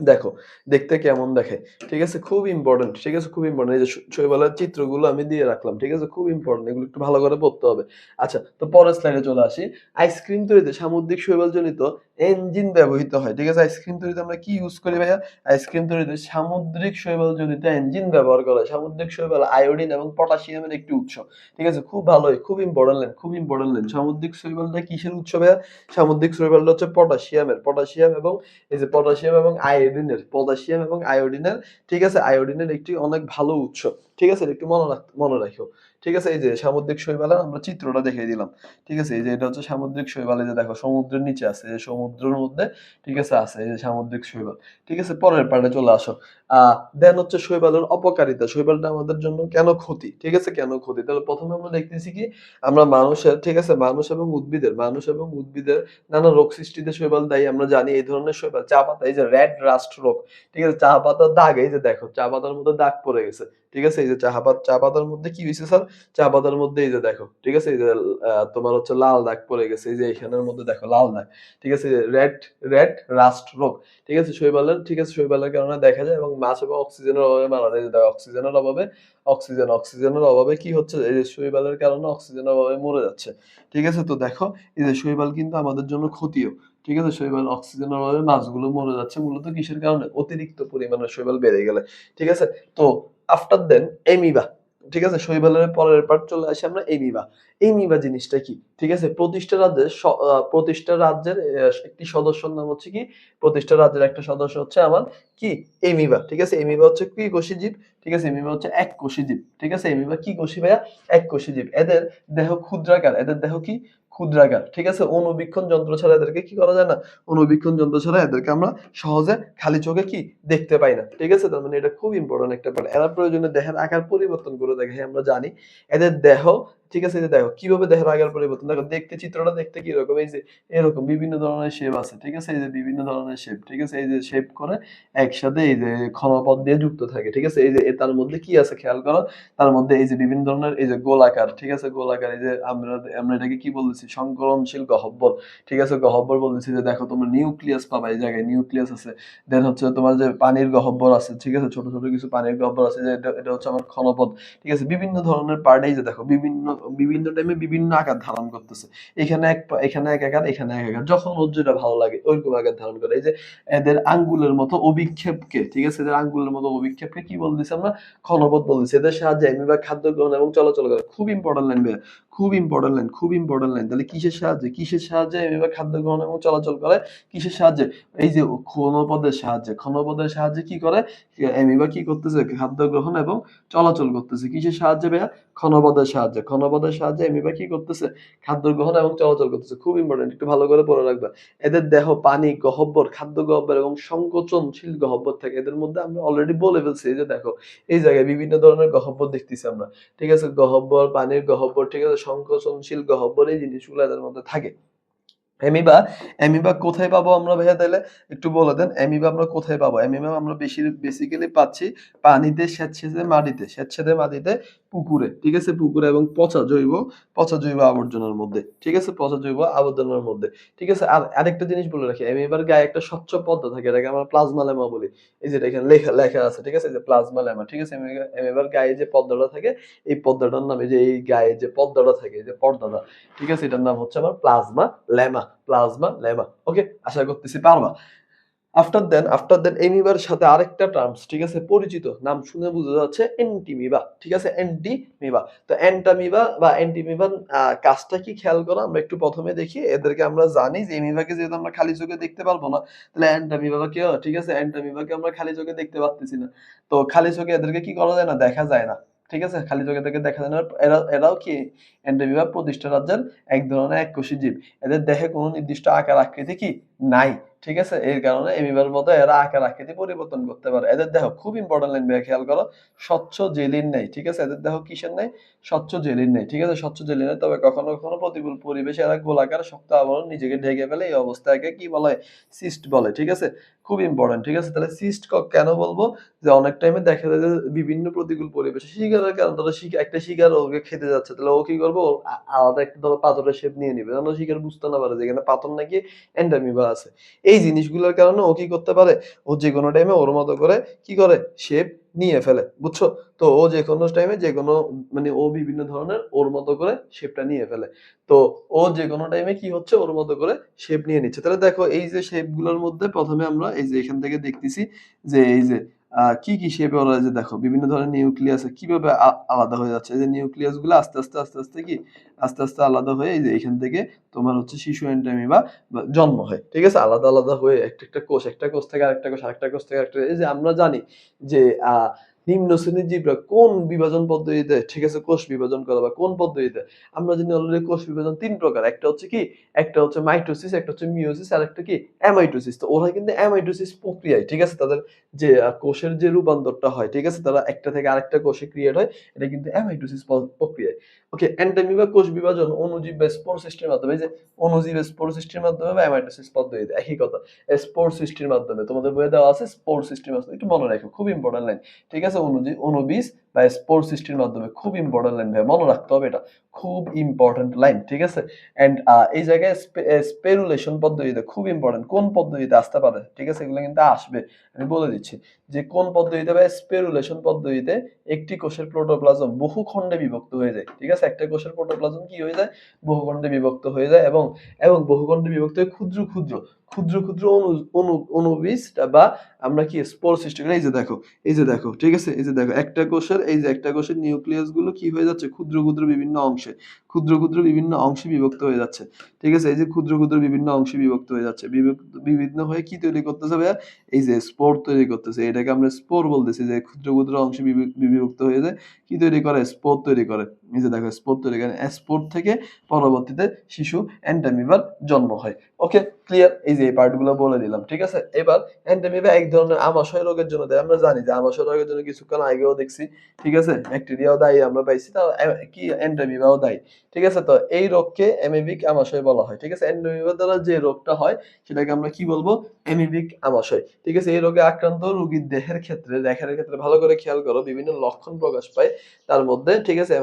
দেখো, দেখতে কেমন দেখায়। ঠিক আছে? খুব ইম্পোর্টেন্ট। ঠিক আছে? খুব ইম্পোর্টেন্ট। এই যে শৈবালের চিত্রগুলো আমি দিয়ে রাখলাম। ঠিক আছে? খুব ইম্পোর্টেন্ট। এগুলো একটু ভালো করে পড়তে হবে। আচ্ছা, তো পরের স্লাইডে চলে আসি। আইসক্রিম তৈরিতে সামুদ্রিক শৈবালজনিত এনজিন ব্যবহৃত হয়। ঠিক আছে? আইসক্রিম তৈরিতে আমরা কি ইউজ করি ভাইয়া? আইসক্রিম তৈরিতে সামুদ্রিক শৈবালজনিত এনজিন ব্যবহার করা হয়। সামুদ্রিক শৈবাল আয়োডিন এবং পটাশিয়ামের একটি উৎস। ঠিক আছে? খুব ভালোই, খুব ইম্পোর্টেন্ট লাইন, খুব ইম্পোর্টেন্ট লাইন। সামুদ্রিক শৈবালটা কিসের উৎস ভাইয়া? সামুদ্রিক শৈবালটা হচ্ছে পটাশিয়ামের। পটাশিয়াম এবং এই যে পটাশিয়াম এবং আয়োডিনের, ঠিক আছে? আয়োডিনের একটি অনেক ভালো উৎস। ঠিক আছে, একটু মনে রাখো। ঠিক আছে, এই যে সামুদ্রিক শৈবালের আমরা চিত্রটা দেখিয়ে দিলাম। ঠিক আছে, এই যে এটা হচ্ছে সামুদ্রিক শৈবাল, এই যে দেখো সমুদ্রের নিচে আছে, এই যে সমুদ্রের মধ্যে ঠিক আছে এই যে সামুদ্রিক শৈবাল। ঠিক আছে, পরের পার্টে চলে আসো। দেন হচ্ছে শৈবালের অপকারিতা, শৈবালটা আমাদের জন্য কেন ক্ষতি, ঠিক আছে, কেন ক্ষতি। তাহলে প্রথমে আমরা দেখতেছি কি, আমরা মানুষের, ঠিক আছে, মানুষ এবং উদ্ভিদের নানা রোগ সৃষ্টিতে শৈবাল দায়ী। আমরা জানি এই ধরনের শৈবাল চা পাতা, এই যে রেড রাস্ট রোগ, ঠিক আছে, চা পাতার দাগ, এই যে দেখো চা পাতার মধ্যে দাগ পড়ে গেছে। ঠিক আছে, এই যে চা পাতার মধ্যে কি হয়েছে স্যার, চা পাতার মধ্যে এই যে দেখো, ঠিক আছে, এই যে তোমার হচ্ছে লাল দাগ পড়ে গেছে, এই যে এখানের মধ্যে দেখো লাল দাগ। ঠিক আছে, রেড রেড রাস্ট রোগ। ঠিক আছে, শৈবালের, ঠিক আছে, শৈবালের কারণে দেখা যায়, এবং মাছ এবং অক্সিজেনের অভাবে মারা যায়। এই যে দেখো, অক্সিজেনের অভাবে কি হচ্ছে, এই যে শৈবালের কারণে অক্সিজেনের অভাবে মরে যাচ্ছে। ঠিক আছে, তো দেখো এই যে শৈবাল কিন্তু আমাদের জন্য ক্ষতিও। ঠিক আছে, শৈবাল অক্সিজেনের অভাবে মাছগুলো মরে যাচ্ছে মূলত কিসের কারণে, অতিরিক্ত পরিমাণে শৈবাল বেড়ে গেলে। ঠিক আছে, তো আফটার দেন এমিবা। ঠিক আছে, শৈবালের পরের পার্ট চলে আসি আমরা এমিবা। এমিবা জিনিসটা কি, ঠিক আছে, প্রতিষ্ঠা রাজ্যের একটি সদস্যর নাম হচ্ছে কি, প্রতিষ্ঠা রাজ্যের একটা সদস্য হচ্ছে আমার কি, এমিবা। ঠিক আছে, এমিবা হচ্ছে কি কোষী জীব। ঠিক আছে, এমিবা হচ্ছে এক কোষী জীব। ঠিক আছে, এমিবা কি কোষী ভাইয়া, এক কোষী জীব। এদের দেহ ক্ষুদ্রাকার, এদের দেহ কি ক্ষুদ্রাকার। ঠিক আছে, অনুবীক্ষণ যন্ত্র ছাড়া এদেরকে কি করা যায় না, অনুবীক্ষণ যন্ত্র ছাড়া এদেরকে আমরা সহজে খালি চোখে কি দেখতে পাই না। ঠিক আছে, তার মানে এটা খুব ইম্পর্টেন্ট একটা পার্ট। এরা প্রয়োজনে দেহের আকার পরিবর্তন করে দেখে, হ্যাঁ, আমরা জানি এদের দেহ, ঠিক আছে, এই যে দেখো কিভাবে দেহের আকার পরিবর্তন, দেখো দেখতে, চিত্রটা দেখতে কি রকম, এই যে এরকম বিভিন্ন ধরনের শেপ আছে। ঠিক আছে, এই যে বিভিন্ন ধরনের শেপ, ঠিক আছে, এই যে শেপ করে একসাথে এই যে ক্ষণপথ দিয়ে যুক্ত থাকে। ঠিক আছে, এই যে তার মধ্যে কি আছে খেয়াল করো, তার মধ্যে এই যে বিভিন্ন ধরনের এই যে গোলাকার, ঠিক আছে, গোলাকার, এই যে আমরা এটাকে কি বলতেছি, সংকরণশীল গহ্বর। ঠিক আছে, গহ্বর বলতেছি, যে দেখো তোমরা নিউক্লিয়াস পাবা, এই জায়গায় নিউক্লিয়াস আছে। দেন হচ্ছে তোমার যে পানির গহ্বর আছে, ঠিক আছে, ছোট ছোট কিছু পানির গহ্বর আছে, যে এটা হচ্ছে আমার ক্ষণপথ। ঠিক আছে, বিভিন্ন ধরনের পার্ট, এই যে দেখো বিভিন্ন বিভিন্ন টাইমে বিভিন্ন আকার ধারণ করতেছে। এখানে এক আকার, এখানে এক আকার, যখন ওর যেটা ভালো লাগে ওইরকম আকার ধারণ করে। এই যে এদের আঙ্গুলের মতো অভিক্ষেপকে, ঠিক আছে, এদের আঙ্গুলের মতো অভিক্ষেপকে কি বলতেছি আমরা, ক্ষণপথ বলতেছি। এদের সাহায্যে অ্যামিবা খাদ্য গ্রহণ এবং চলাচল করে। খুব ইম্পর্টেন্ট লাইন ভাইয়া, খুব ইম্পর্টেন্ট লাইন। তাহলে কিসের সাহায্যে অ্যামিবা খাদ্য গ্রহণ এবং চলাচল করে, কিসের সাহায্যে, এই যে ক্ষণপদের সাহায্যে কি করে, অ্যামিবা কি করতেছে, খাদ্য গ্রহণ এবং চলাচল করতেছে। কিসের সাহায্যে ভাইয়া, ক্ষণপদের সাহায্যে অ্যামিবা কি করতেছে, খাদ্য গ্রহণ এবং চলাচল করতেছে। খুব ইম্পর্টেন্ট, একটু ভালো করে পড়ে রাখবা। এদের দেহ পানি গহ্বর, খাদ্য গহ্বর এবং সংকোচনশীল গহ্বর থাকে। এদের মধ্যে আমরা অলরেডি বলে ফেলছি, এই যে দেখো এই জায়গায় বিভিন্ন ধরনের গহ্বর দেখতেছি আমরা। ঠিক আছে, গহ্বর, পানির গহ্বর, ঠিক আছে, সংকোচনশীল গহ্বর, এই জিনিসগুলো এদের মধ্যে থাকে। অ্যামিবা অ্যামিবা কোথায় পাবো আমরা ভাইয়া, তাহলে একটু বলে দেন, অ্যামিবা আমরা কোথায় পাবো। অ্যামিবা আমরা বেসিক্যালি পাচ্ছি পানিতে, স্যাঁতসেঁতে মাটিতে, পুকুরে। ঠিক আছে, পুকুরে এবং পচা জৈব আবর্জনার মধ্যে। ঠিক আছে, পচা জৈব আবর্জনার মধ্যে। ঠিক আছে, আর আরেকটা জিনিস বলে রাখি, অ্যামিবার গায়ে একটা স্বচ্ছ পর্দা থাকে, এটাকে আমরা প্লাজমা লেমা বলি। এই যে এখানে লেখা আছে, ঠিক আছে, এই যে প্লাজমা লেমা। ঠিক আছে, অ্যামিবার গায়ে যে পর্দাটা থাকে, এই পর্দাটার নাম, এই যে এই গায়ে যে পর্দাটা থাকে, এই যে পর্দাটা, ঠিক আছে, এটার নাম হচ্ছে আমার প্লাজমা লেমা। ওকে, আশা করতেছি পারবা। আফটার দেন এমিবার সাথে আরেকটা টার্মস, ঠিক আছে, পরিচিত নাম শুনে বোঝা যাচ্ছে, এন্টিমিবা। ঠিক আছে, এন্টিমিবা। তো এন্টামিবা বা এন্টিমিবার কাজটা কি খেয়াল করো, আমরা একটু প্রথমে দেখি। এদেরকে আমরা জানি যে এমিবাকে যেহেতু আমরা খালি চোখে দেখতে পারবো না, তাহলে এন্টামিবা কি হয়, ঠিক আছে, এন্টামিবাকে আমরা খালি চোখে দেখতে পারতেছি না। তো খালি চোখে এদেরকে কি করা যায় না, দেখা যায় না। ঠিক আছে, খালি চোখে এদেরকে দেখা যায় না। এরাও কি, এন্টামিবা প্রতিষ্ঠা রাজ্যের এক ধরনের এককোষী জীব। এদের দেহে কোনো নির্দিষ্ট আকার আকৃতি কি নাই। ঠিক আছে, এর কারণে এমিবার মতো এরা আকার আকৃতি পরিবর্তন করতে পারে। এদের দেহ, খুব ইম্পর্টেন্ট লাইন ভাইয়া, খেয়াল করো, স্বচ্ছ জেলিন নেই। ঠিক আছে, এদের দেহ কিসের নেই, স্বচ্ছ জেলিন নেই। ঠিক আছে, স্বচ্ছ জেলিন নেই, তবে কখনো কখনো প্রতিকূল পরিবেশে এরা গোলাকার শক্ত আবরণ নিজেকে ঢেকে ফেলে। এই অবস্থাকে কি বলে, সিস্ট বলে। ঠিক আছে, খুব ইম্পর্টেন্ট। ঠিক আছে, তাহলে সিস্ট কেন বলবো, যে অনেক টাইমে দেখা যায় যে বিভিন্ন প্রতিকূল পরিবেশে শিকারের কারণে, ধরো একটা শিকার ওকে খেতে যাচ্ছে, তাহলে ও কি করবে, ও আলাদা একটা ধরো পাথরের শেপ নিয়ে নিবে, যেন শিকার বুঝতে না পারে যে এখানে পাথর নাকি এন্ডামিবা আছে। এই জিনিসগুলোর কারণে ও কি করতে পারে, ও যে কোনো টাইমে ওর মতো করে কি করে, শেপ নিয়ে ফেলে, বুঝছো। তো ও যে কোনো টাইমে যে কোনো, মানে ও বিভিন্ন ধরনের ওর মতো করে শেপটা নিয়ে ফেলে। তো ও যে কোনো টাইমে কি হচ্ছে, ওর মতো করে শেপ নিয়ে নিচ্ছে। তাহলে দেখো এই যে শেপ গুলোর মধ্যে প্রথমে আমরা এই যে এখান থেকে দেখতেছি, যে এই যে কি শেপে ওরা, যে দেখো বিভিন্ন ধরনের নিউক্লিয়াস কিভাবে আলাদা হয়ে যাচ্ছে। এই যে নিউক্লিয়াস গুলো আস্তে আস্তে আলাদা হয়ে, এই যে এখান থেকে তোমার হচ্ছে শিশু এন্টামিবা জন্ম হয়। ঠিক আছে, আলাদা আলাদা হয়ে একটা কোষ থেকে আরেকটা কোষ, আরেকটা কোষ থেকে আরেকটা, এই যে আমরা জানি যে নিম্ন শ্রেণীর জীবরা কোন বিভাজন পদ্ধতিতে, ঠিক আছে, কোষ বিভাজন করে বা কোন পদ্ধতিতে? আমরা জানি অলরেডি কোষ বিভাজন ৩ প্রকার। একটা হচ্ছে কি? একটা হচ্ছে মাইটোসিস, একটা হচ্ছে মিয়োসিস, আর একটা কি? অ্যামাইটোসিস। তো ওরা কিন্তু অ্যামাইটোসিস প্রক্রিয়ায়, ঠিক আছে? তাদের যে কোষের যে রূপান্তরটা হয়, ঠিক আছে? তারা একটা থেকে আরেকটা কোষে ক্রিয়েট হয়। এটা কিন্তু অ্যামাইটোসিস প্রক্রিয়ায়। ওকে, অ্যান্টামিবা কোষ বিভাজন অণুজীব বা স্পোর সৃষ্টির মাধ্যমে, এই যে অণুজীব স্পোর সৃষ্টির মাধ্যমে বা অ্যামাইটোসিস পদ্ধতিতে, একই কথা। স্পোর সৃষ্টির মাধ্যমে, তোমাদের বইয়ে দেওয়া আছে স্পোর সৃষ্টির মাধ্যমে, একটু মনে রাখো, খুব ইম্পর্টেন্ট লাইন। ঠিক আছে, অণুবীজ বা স্পোর সৃষ্টির মাধ্যমে, খুব ইম্পর্টেন্ট লাইন ভাই, মনে রাখতে হবে এটা, খুব ইম্পর্টেন্ট লাইন। ঠিক আছে, এন্ড এই জায়গায় স্পেরুলেশন পদ্ধতিতে খুব ইম্পর্টেন্ট, কোন পদ্ধতিতে আসতে পারে, ঠিক আছে, এগুলো কিন্তু আসবে, আমি বলে দিচ্ছি যে কোন পদ্ধতিতে বা স্পেরুলেশন পদ্ধতিতে একটি কোষের প্রোটোপ্লাজম বহু খণ্ডে বিভক্ত হয়ে যায়। ঠিক আছে, একটা কোষের প্রোটোপ্লাজম কি হয়ে যায়? বহু খণ্ডে বিভক্ত হয়ে যায়, এবং বহু খণ্ডে বিভক্ত হয়ে ক্ষুদ্র ক্ষুদ্র ক্ষুদ্র ক্ষুদ্র অণুবীজ বা আমরা কি স্পোর সৃষ্টি করি। এই যে দেখো, ঠিক আছে, এই যে দেখো, একটা কোষের নিউক্লিয়াস গুলো কি হয়ে যাচ্ছে? ক্ষুদ্র ক্ষুদ্র বিভিন্ন অংশে, ক্ষুদ্র ক্ষুদ্র বিভিন্ন অংশে বিভক্ত হয়ে যাচ্ছে। ঠিক আছে, এই যে ক্ষুদ্র ক্ষুদ্র বিভিন্ন অংশে বিভক্ত হয়ে যাচ্ছে, বিভিন্ন হয়ে কি তৈরি করতেছে ভাইয়া? এই যে স্পোর তৈরি করতেছে, এটাকে আমরা স্পোর বলতেছি, যে ক্ষুদ্র ক্ষুদ্র অংশে বিভক্ত হয়ে যায়, কি তৈরি করে? স্পোর তৈরি করে। এই যে দেখো, স্পোর তৈরি করে, স্পোর থেকে পরবর্তীতে শিশু অ্যান্টামিবার জন্ম হয়। ওকে, ক্লিয়ার? এই যে এই পার্টগুলো বলে দিলাম। ঠিক আছে, এবার অ্যান্টামিবা এক ধরনের আমাশয় রোগের জন্য দেয়। আমরা জানি যে আমাশয় রোগের জন্য কিছুক্ষণ আগেও দেখছি, ঠিক আছে, ব্যাকটেরিয়াও দায়ী আমরা পাইছি, তাও কি অ্যান্টামিবাও দায়ী। ঠিক আছে, তো এই রোগকে অ্যামিবিক আমাশয় বলা হয়। ঠিক আছে, অ্যান্টামিবা দ্বারা যে রোগটা হয় সেটাকে আমরা কি বলবো? অ্যামিবিক আমাশয়। ঠিক আছে, এই রোগে আক্রান্ত রোগীর দেহের ক্ষেত্রে ভালো করে খেয়াল করো, বিভিন্ন লক্ষণ প্রকাশ পায় তার মধ্যে। ঠিক আছে,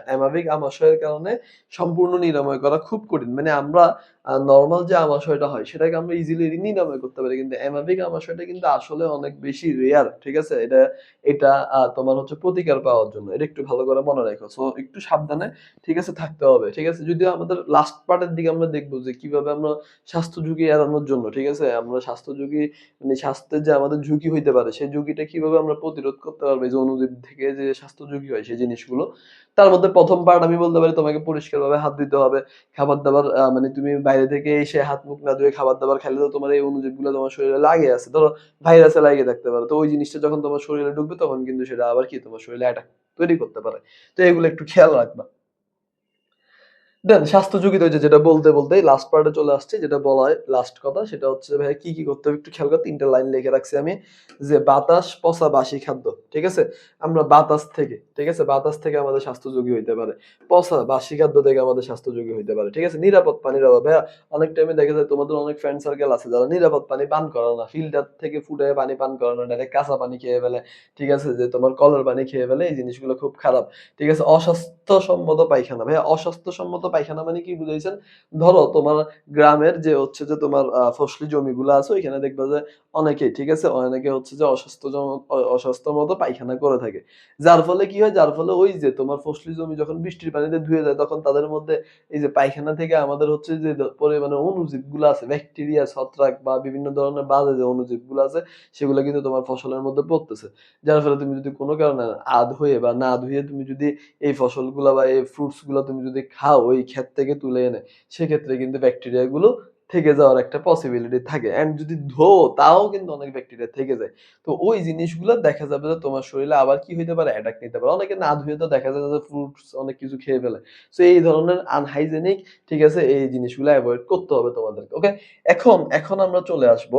অ্যামাবিক আমাশয়ের কারণে সম্পূর্ণ নিরাময় করা খুব কঠিন। মানে আমরা নরমাল যে আমাশয়টা হয় সেটাকে আমরা ইজিলি নিরাময় করতে পারি, কিন্তু অ্যামাবিক আমাশয়টা কিন্তু আসলে অনেক বেশি রেয়ার। ঠিক আছে, এটা এটা তোমার হচ্ছে প্রতিকার পাওয়ার জন্য, এটা একটু ভালো করে মনে রাখো। সো একটু সাবধানে, ঠিক আছে, থাকতে হবে। ঠিক আছে, যদিও আমাদের লাস্ট পার্টের দিকে আমরা দেখবো যে কিভাবে আমরা স্বাস্থ্য ঝুঁকি এড়ানোর জন্য, ঠিক আছে, আমরা স্বাস্থ্য ঝুঁকি, মানে স্বাস্থ্যের যে আমাদের ঝুঁকি হইতে পারে সেই ঝুঁকিটা কিভাবে আমরা প্রতিরোধ করতে পারবো, এই যে অণুজীব থেকে যে স্বাস্থ্য ঝুঁকি হয় সেই জিনিসগুলো। তার মধ্যে প্রথম পার্ট আমি বলতে পারি, তোমাকে পরিষ্কারভাবে হাত দিতে হবে। খাবার দাবার মানে তুমি বাইরে থেকে এসে হাত মুখ না ধুয়ে খাবার দাবার খেলে তো তোমার এই অণুজীবগুলো তোমার শরীরে লাগে আছে, ধরো ভাইরাসে লাগিয়ে থাকতে পারে, তো ওই জিনিসটা যখন তোমার শরীরে ঢুকবে তখন কিন্তু সেটা আবার কি তোমার শরীরে অ্যাটাক তৈরি করতে পারে। তো এগুলো একটু খেয়াল রাখবা। দেন স্বাস্থ্য ঝুঁকি রয়েছে, যেটা বলতে বলতেই লাস্ট পার্টে চলে আসছে, যেটা বলা হয় লাস্ট কথা, সেটা হচ্ছে ভাই কি কি করতে হবে একটু খেয়াল করো। ৩টা লাইন লিখে রাখছি আমি, যে বাতাস, পচা, বাসি খাদ্য। ঠিক আছে, আমরা বাতাস থেকে, ঠিক আছে, বাতাস থেকে আমাদের স্বাস্থ্য ঝুঁকি হইতে পারে, পচা বাসি খাদ্য থেকে আমাদের স্বাস্থ্য ঝুঁকি হইতে পারে। ঠিক আছে, নিরাপদ পানির অভাব। ভাইয়া অনেক টাইমে দেখা যায় তোমাদের অনেক ফ্রেন্ড সার্কেল আছে যারা নিরাপদ পানি পান করে না, ফিল্টার থেকে ফুটে পানি পান করে না, ডাইরেক্ট কাঁচা পানি খেয়ে ফেলে। ঠিক আছে, যে তোমার কলের পানি খেয়ে ফেলে, এই জিনিসগুলো খুব খারাপ। ঠিক আছে, অস্বাস্থ্যসম্মত পায়খানা। ভাইয়া অস্বাস্থ্যসম্মত পায়খানা মানে কি বুঝাইছেন? ধরো তোমার গ্রামের যে হচ্ছে যে তোমার ফসলি জমিগুলো আছে, ওইখানে দেখবা যে অনেকেই, ঠিক আছে, অনেকে হচ্ছে যে অস্বাস্থ্যমত পায়খানা করে থাকে। যার ফলে কি হয়? যার ফলে ওই যে তোমার ফসলি জমি যখন বৃষ্টির পানিতে ধুয়ে যায়, তখন তাদের মধ্যে এই যে পায়খানা থেকে আমাদের হচ্ছে যে পরিমাণে অণুজীবগুলো আছে, ব্যাকটেরিয়া, ছত্রাক বা বিভিন্ন ধরনের বাজে যে অণুজীবগুলো আছে, সেগুলো কিন্তু তোমার ফসলের মধ্যে পড়তেছে। যার ফলে তুমি যদি কোনো কারণে ধুয়ে বা না ধুয়ে তুমি যদি এই ফসলগুলা বা এই ফ্রুটস গুলা তুমি যদি খাও ওই ক্ষেত থেকে তুলে এনে, সেক্ষেত্রে কিন্তু ব্যাকটেরিয়া গুলো থেকে যাওয়ার একটা পসিবিলিটি থাকে। অ্যান্ড যদি ধোও তাও কিন্তু অনেক ব্যাকটেরিয়া থেকে যায়। তো ওই জিনিসগুলো দেখা যাবে যে তোমার শরীরে আবার কি হইতে পারে? অ্যাটাক নিতে পারে। অনেকে না ধুয়ে তো দেখা যায় যে ফ্রুটস অনেক কিছু খেয়ে ফেলে। সো এই ধরনের আনহাইজেনিক, ঠিক আছে, এই জিনিসগুলো এভয়েড করতে হবে তোমাদেরকে। ওকে? এখন আমরা চলে আসবো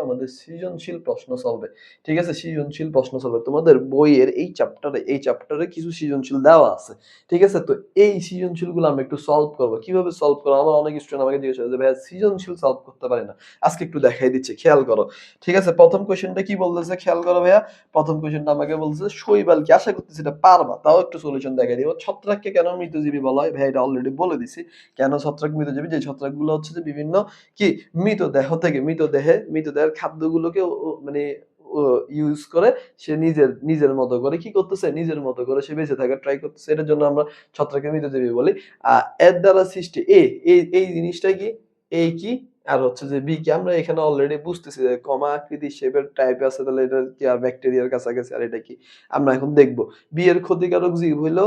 আমাদের সৃজনশীল প্রশ্ন সলভে। ঠিক আছে, সৃজনশীল প্রশ্ন সলভে তোমাদের বইয়ের এই চ্যাপ্টারে কিছু সৃজনশীল দেওয়া আছে। ঠিক আছে, তো এই সৃজনশীলগুলো আমরা একটু সলভ করবো। কিভাবে সলভ করবো? আমার অনেক স্টুডেন্ট আমাকে জিজ্ঞেস করে যে ভাইয়া সৃজনশীল সলভ করতে পারি না, আজকে একটু দেখাই দিচ্ছি, খেয়াল করো। ঠিক আছে, প্রথম কোয়েশ্চেনটা কি বলতেছে খেয়াল করো ভাইয়া। প্রথম কোয়েশ্চেনটা আমাকে বলছে শৈবাল কি, আশা করতেছি এটা পারবা, তাও একটু সলিউশন দেখাই দিব। ছত্রাককে কেন মৃতজীবী বলা হয়? ভাইয়া এটা অলরেডি বলে দিছি, কেন ছত্রাক মৃতজীবী। যে ছত্রাকগুলো হচ্ছে যে বিভিন্ন কি মৃতদেহের খাদ্যগুলোকে মানে ইউজ করে সে নিজের মতো করে কি করতেছে, নিজের মতো করে সে বেঁচে থাকার ট্রাই করতেছে, এটার জন্য আমরা ছত্রাককে মৃতজীবী বলি। এর দ্বারা সৃষ্টি এই জিনিসটা কি, এই কি আর হচ্ছে যে বি কে আমরা এখানে অলরেডি বুঝতেছি যে কমা আকৃতি শেপের টাইপ আছে, তাহলে এটা কি আর ব্যাকটেরিয়ার কাছাকাছি, আর এটা কি আমরা এখন দেখব। বি এর ক্ষতিকারক জীব হইলো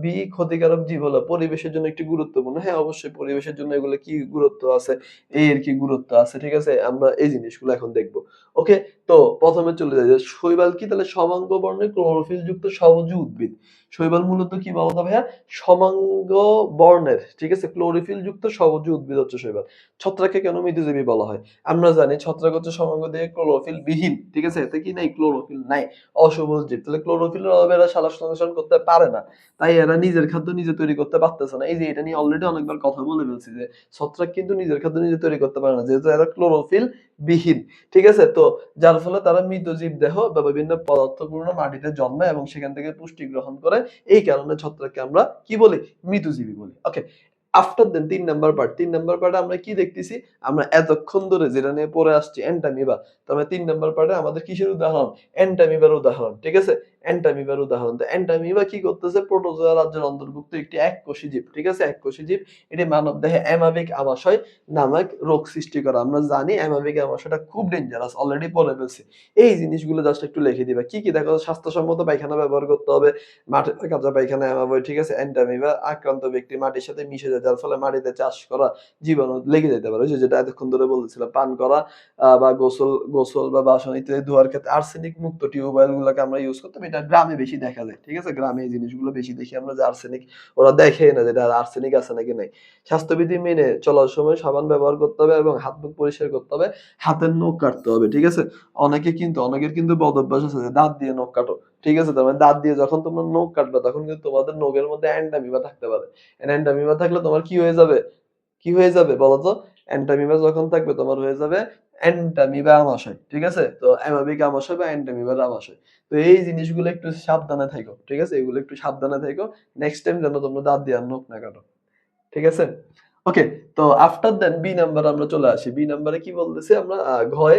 বি ক্ষতিকারক জীব হলো পরিবেশের জন্য একটি গুরুত্বপূর্ণ। হ্যাঁ, অবশ্যই পরিবেশের জন্য এগুলো কি গুরুত্ব আছে, এ এর কি গুরুত্ব আছে, ঠিক আছে, আমরা এই জিনিসগুলো এখন দেখব। ওকে, তো প্রথমে চলে যাই যে শৈবাল কি, তাহলে সমাঙ্গ বর্ণের ক্লোরোফিল যুক্ত সবুজ উদ্ভিদ। শৈবাল মূলত কি বলতো ভাইয়া, সমাঙ্গ বর্ণের, ঠিক আছে, ক্লোরোফিল যুক্ত সবুজ উদ্ভিদ হচ্ছে শৈবাল। ছত্রাককে কেন মৃতজীবী বলা হয়? আমরা জানি ছত্রাক হচ্ছে সমাঙ্গ দিয়ে ক্লোরোফিল বিহীন, ঠিক আছে, এতে কি নাই, ক্লোরোফিল নাই, অসবুজ জীব। তাহলে ক্লোরোফিলের অভাবে এরা সালোক সংশ্লেষণ করতে পারে না, তাই এরা নিজের খাদ্য নিজে তৈরি করতে পারতেছে না। এই যে এটা নিয়ে অলরেডি অনেকবার কথা বলে ফেলছি যে ছত্রাক কিন্তু নিজের খাদ্য নিজে তৈরি করতে পারে না, যেহেতু এরা ক্লোরোফিল বিহীন, ঠিক আছে। তো যার ফলে তারা মৃতজীব দেহ বা বিভিন্ন পদার্থপূর্ণ মাটিতে জন্মায় এবং সেখান থেকে পুষ্টি গ্রহণ করে। এই কারণে ছত্রাককে আমরা কি বলি, মৃতজীবী বলি। ওকে, আফটার দেন 3 নাম্বার পার্টে আমরা কি দেখতেছি, আমরা এতক্ষণ ধরে যেটা নিয়ে পড়ে আসছি এন্টামিবা, তার 3 নাম্বার পার্টে আমাদের কিসের উদাহরণ, এন্টামিবার উদাহরণ, ঠিক আছে, এন্টামিবার উদাহরণ। তো এন্টামিবা কি করতেছে, প্রোটোজোয়া রাজ্যের অন্তর্ভুক্ত একটি এককোষী জীব, ঠিক আছে, এককোষী জীব। এটি মানব দেহে অ্যামাবিক আমাশয় নামক রোগ সৃষ্টি করে। আমরা জানি অ্যামাবিক আমাশয়টা খুব ডেঞ্জারাস, অলরেডি পড়ে ফেলছি। এই জিনিসগুলো জাস্ট একটু লিখে দিবা, কি কি দেখো, স্বাস্থ্যসম্মত পায়খানা ব্যবহার করতে হবে, মাঠে কাঁচা পায়খানা অ্যামাবয়, ঠিক আছে। এন্টামিবা আক্রান্ত ব্যক্তি মাটির সাথে মিশে যায়, যার ফলে মাটিতে চাষ করা জীবাণু লেগে যেতে পারে, ওই যে যেটা এতক্ষণ ধরে বলতেছিলাম, পান করা বা গোসল বা বাসন ইত্যাদি ধোয়ার ক্ষেত্রে আর্সেনিক মুক্ত টিউবওয়েল গুলোকে আমরা ইউজ করতাম। এটা গ্রামে বেশি দেখা যায়, ঠিক আছে, গ্রামে এই জিনিসগুলো বেশি দেখি আমরা, যে আর্সেনিক ওরা দেখে না যেটা আর্সেনিক আছে নাকি নাই। স্বাস্থ্যবিধি মেনে চলার সময় সাবান ব্যবহার করতে হবে এবং হাত মুখ পরিষ্কার করতে হবে, হাতের নখ কাটতে হবে, ঠিক আছে। অনেকের কিন্তু বদ অভ্যাস আছে যে দাঁত দিয়ে নখ কাটো, ঠিক আছে। তার মানে দাঁত দিয়ে যখন তোমরা নখ কাটবে তখন কিন্তু তোমাদের নখের মধ্যে এন্ডামিবা থাকতে পারে। এন্ডামিবা থাকলে তোমার কি হয়ে যাবে, কি হয়ে যাবে বলতো, এন্টামিবা যখন থাকবে তোমার হয়ে যাবে এন্টামিবা আমাশয়, ঠিক আছে। তো অ্যামাবিক আমাশয় বা এন্টামিবার আমাশয়। তো এই জিনিসগুলো একটু সাবধানে থাকো, ঠিক আছে, এগুলো একটু সাবধানে থাকো, নেক্সট টাইম যেন তোমরা দাঁত দিয়ে আর নখ না কাটো, ঠিক আছে। ওকে, তো আফটার দেন বি নাম্বার আমরা চলে আসি। বি নাম্বারে কি বলতেছি আমরা, ঘয়ে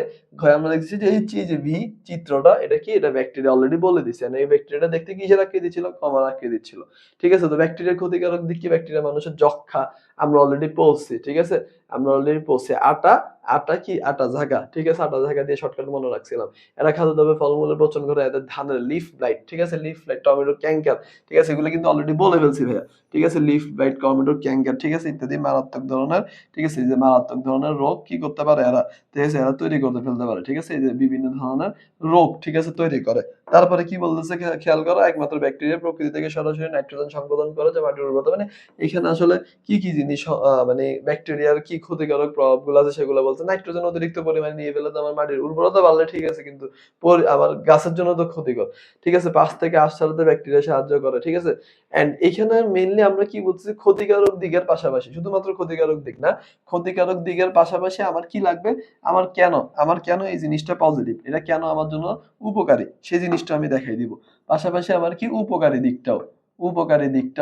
আমরা দেখতেছি যে এই যে ভি চিত্রটা, এটা কি, এটা ব্যাকটেরিয়া, অলরেডি বলে দিছি। এই ব্যাকটেরিয়াটা দেখতে কিসের আকৃতি ছিল, কমার আকৃতি ছিল, ঠিক আছে। তো ব্যাকটেরিয়ার ক্ষতিকারক দিক কি, ব্যাকটেরিয়া মানুষের যক্ষা, আমরা অলরেডি পড়ছি, ঠিক আছে, আমরা অলরেডি পড়ছি। আটা, আটা কি, আটা ঝাগা, ঠিক আছে, আটা ঝাগা দিয়ে শর্টকাট মনে রাখছিলাম। এরা খাদ্যদ্রব্যে ফলমূলের পচন করে, এদের ধানের লিফ ব্লাইট, ঠিক আছে, লিফ ব্লাইট, টমেটো ক্যাঙ্কার, ঠিক আছে, এগুলো কিন্তু অলরেডি বলে ফেলছি ভাইয়া, ঠিক আছে, লিফ ব্লাইট, টমেটো ক্যাঙ্কার, ঠিক আছে, ইত্যাদি মারাত্মক ধরনের, ঠিক আছে, এই যে মারাত্মক ধরনের রোগ কি করতে পারে এরা, ঠিক আছে, এরা তৈরি করতে ফেলতে পারে, ঠিক আছে, এই যে বিভিন্ন ধরনের রোগ, ঠিক আছে, তৈরি করে। তারপরে কি বলতেছে খেয়াল করো, একমাত্র ব্যাকটেরিয়া প্রকৃতি থেকে সরাসরি নাইট্রোজেন সংশোধন করে, যে মাটির উর্বরতা, মানে এখানে আসলে কি কি জিনিস, মানে ব্যাকটেরিয়ার কি ক্ষতিকারক প্রভাবগুলো আছে সেগুলো বলছে। নাইট্রোজেন অতিরিক্ত পরিমাণে নিয়ে ফেলে তো আমার মাটির উর্বরতা বাড়লে ঠিক আছে, কিন্তু আমার গাছের জন্য তো ক্ষতিকর, ঠিক আছে। 5 থেকে 8 সালেতে ব্যাকটেরিয়া সাহায্য করে, ঠিক আছে। এন্ড এখানে মেইনলি আমরা কি বলছি, ক্ষতিকারক দিকের পাশাপাশি, শুধুমাত্র ক্ষতিকারক দিক না, ক্ষতিকারক দিকের পাশাপাশি আমার কি লাগবে, আমার কেন এই জিনিসটা পজিটিভ, এটা কেন আমার জন্য উপকারী, সেই জিনিসটা আমি দেখাই দিব। পাশাপাশি আমার কি উপকারী দিকটাও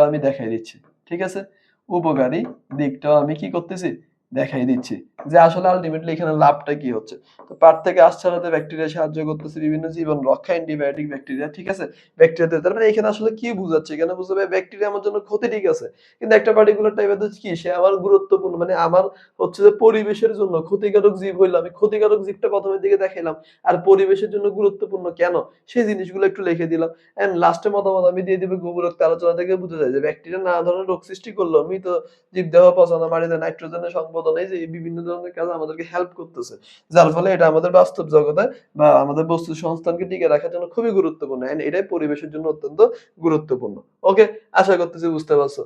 আমি দেখাই দিচ্ছি, ঠিক আছে। উপকারী দিকটাও আমি কি করতেছি, দেখাই দিচ্ছি, যে আসলে আলটিমেটলি এখানে লাভটা কি হচ্ছে। তো পার থেকে আশ ছাড়াতে ব্যাকটেরিয়া সাহায্য করতেছে, বিভিন্ন জীবন রক্ষা, অ্যান্টিবায়োটিক ব্যাকটেরিয়া, ঠিক আছে, ব্যাকটেরিয়া। তার মানে এখানে আসলে কি বুঝাচ্ছে, এখানে বুঝাবে ব্যাকটেরিয়া আমার জন্য ক্ষতি, ঠিক আছে, কিন্তু একটা পার্টিকুলার টাইপের কি, সে আমার গুরুত্বপূর্ণ, মানে আমার হচ্ছে যে পরিবেশের জন্য ক্ষতিকারক জীব হইলো, আমি ক্ষতিকারক জীবটা প্রথমের দিকে দেখাইলাম, আর পরিবেশের জন্য গুরুত্বপূর্ণ কেন, সেই জিনিসগুলো একটু লিখে দিলাম। এন্ড লাস্টে মতামত আমি দিয়ে দিব, গোবরোক্ত আলোচনা থেকে বোঝা যায় যে ব্যাকটেরিয়া নানা ধরনের রোগ সৃষ্টি করলো, মৃত জীবদেহ পচানো, মাটিতে নাইট্রোজেনের সংবধন, এই যে বিভিন্ন ধরনের কাজ আমাদেরকে হেল্প করতেছে, যার ফলে এটা আমাদের বাস্তব জগতে বা আমাদের বস্তু সংস্থানকে টিকে রাখার জন্য খুবই গুরুত্বপূর্ণ, এন্ড এটাই পরিবেশের জন্য অত্যন্ত গুরুত্বপূর্ণ। ওকে, আশা করতেছি বুঝতে পারছো।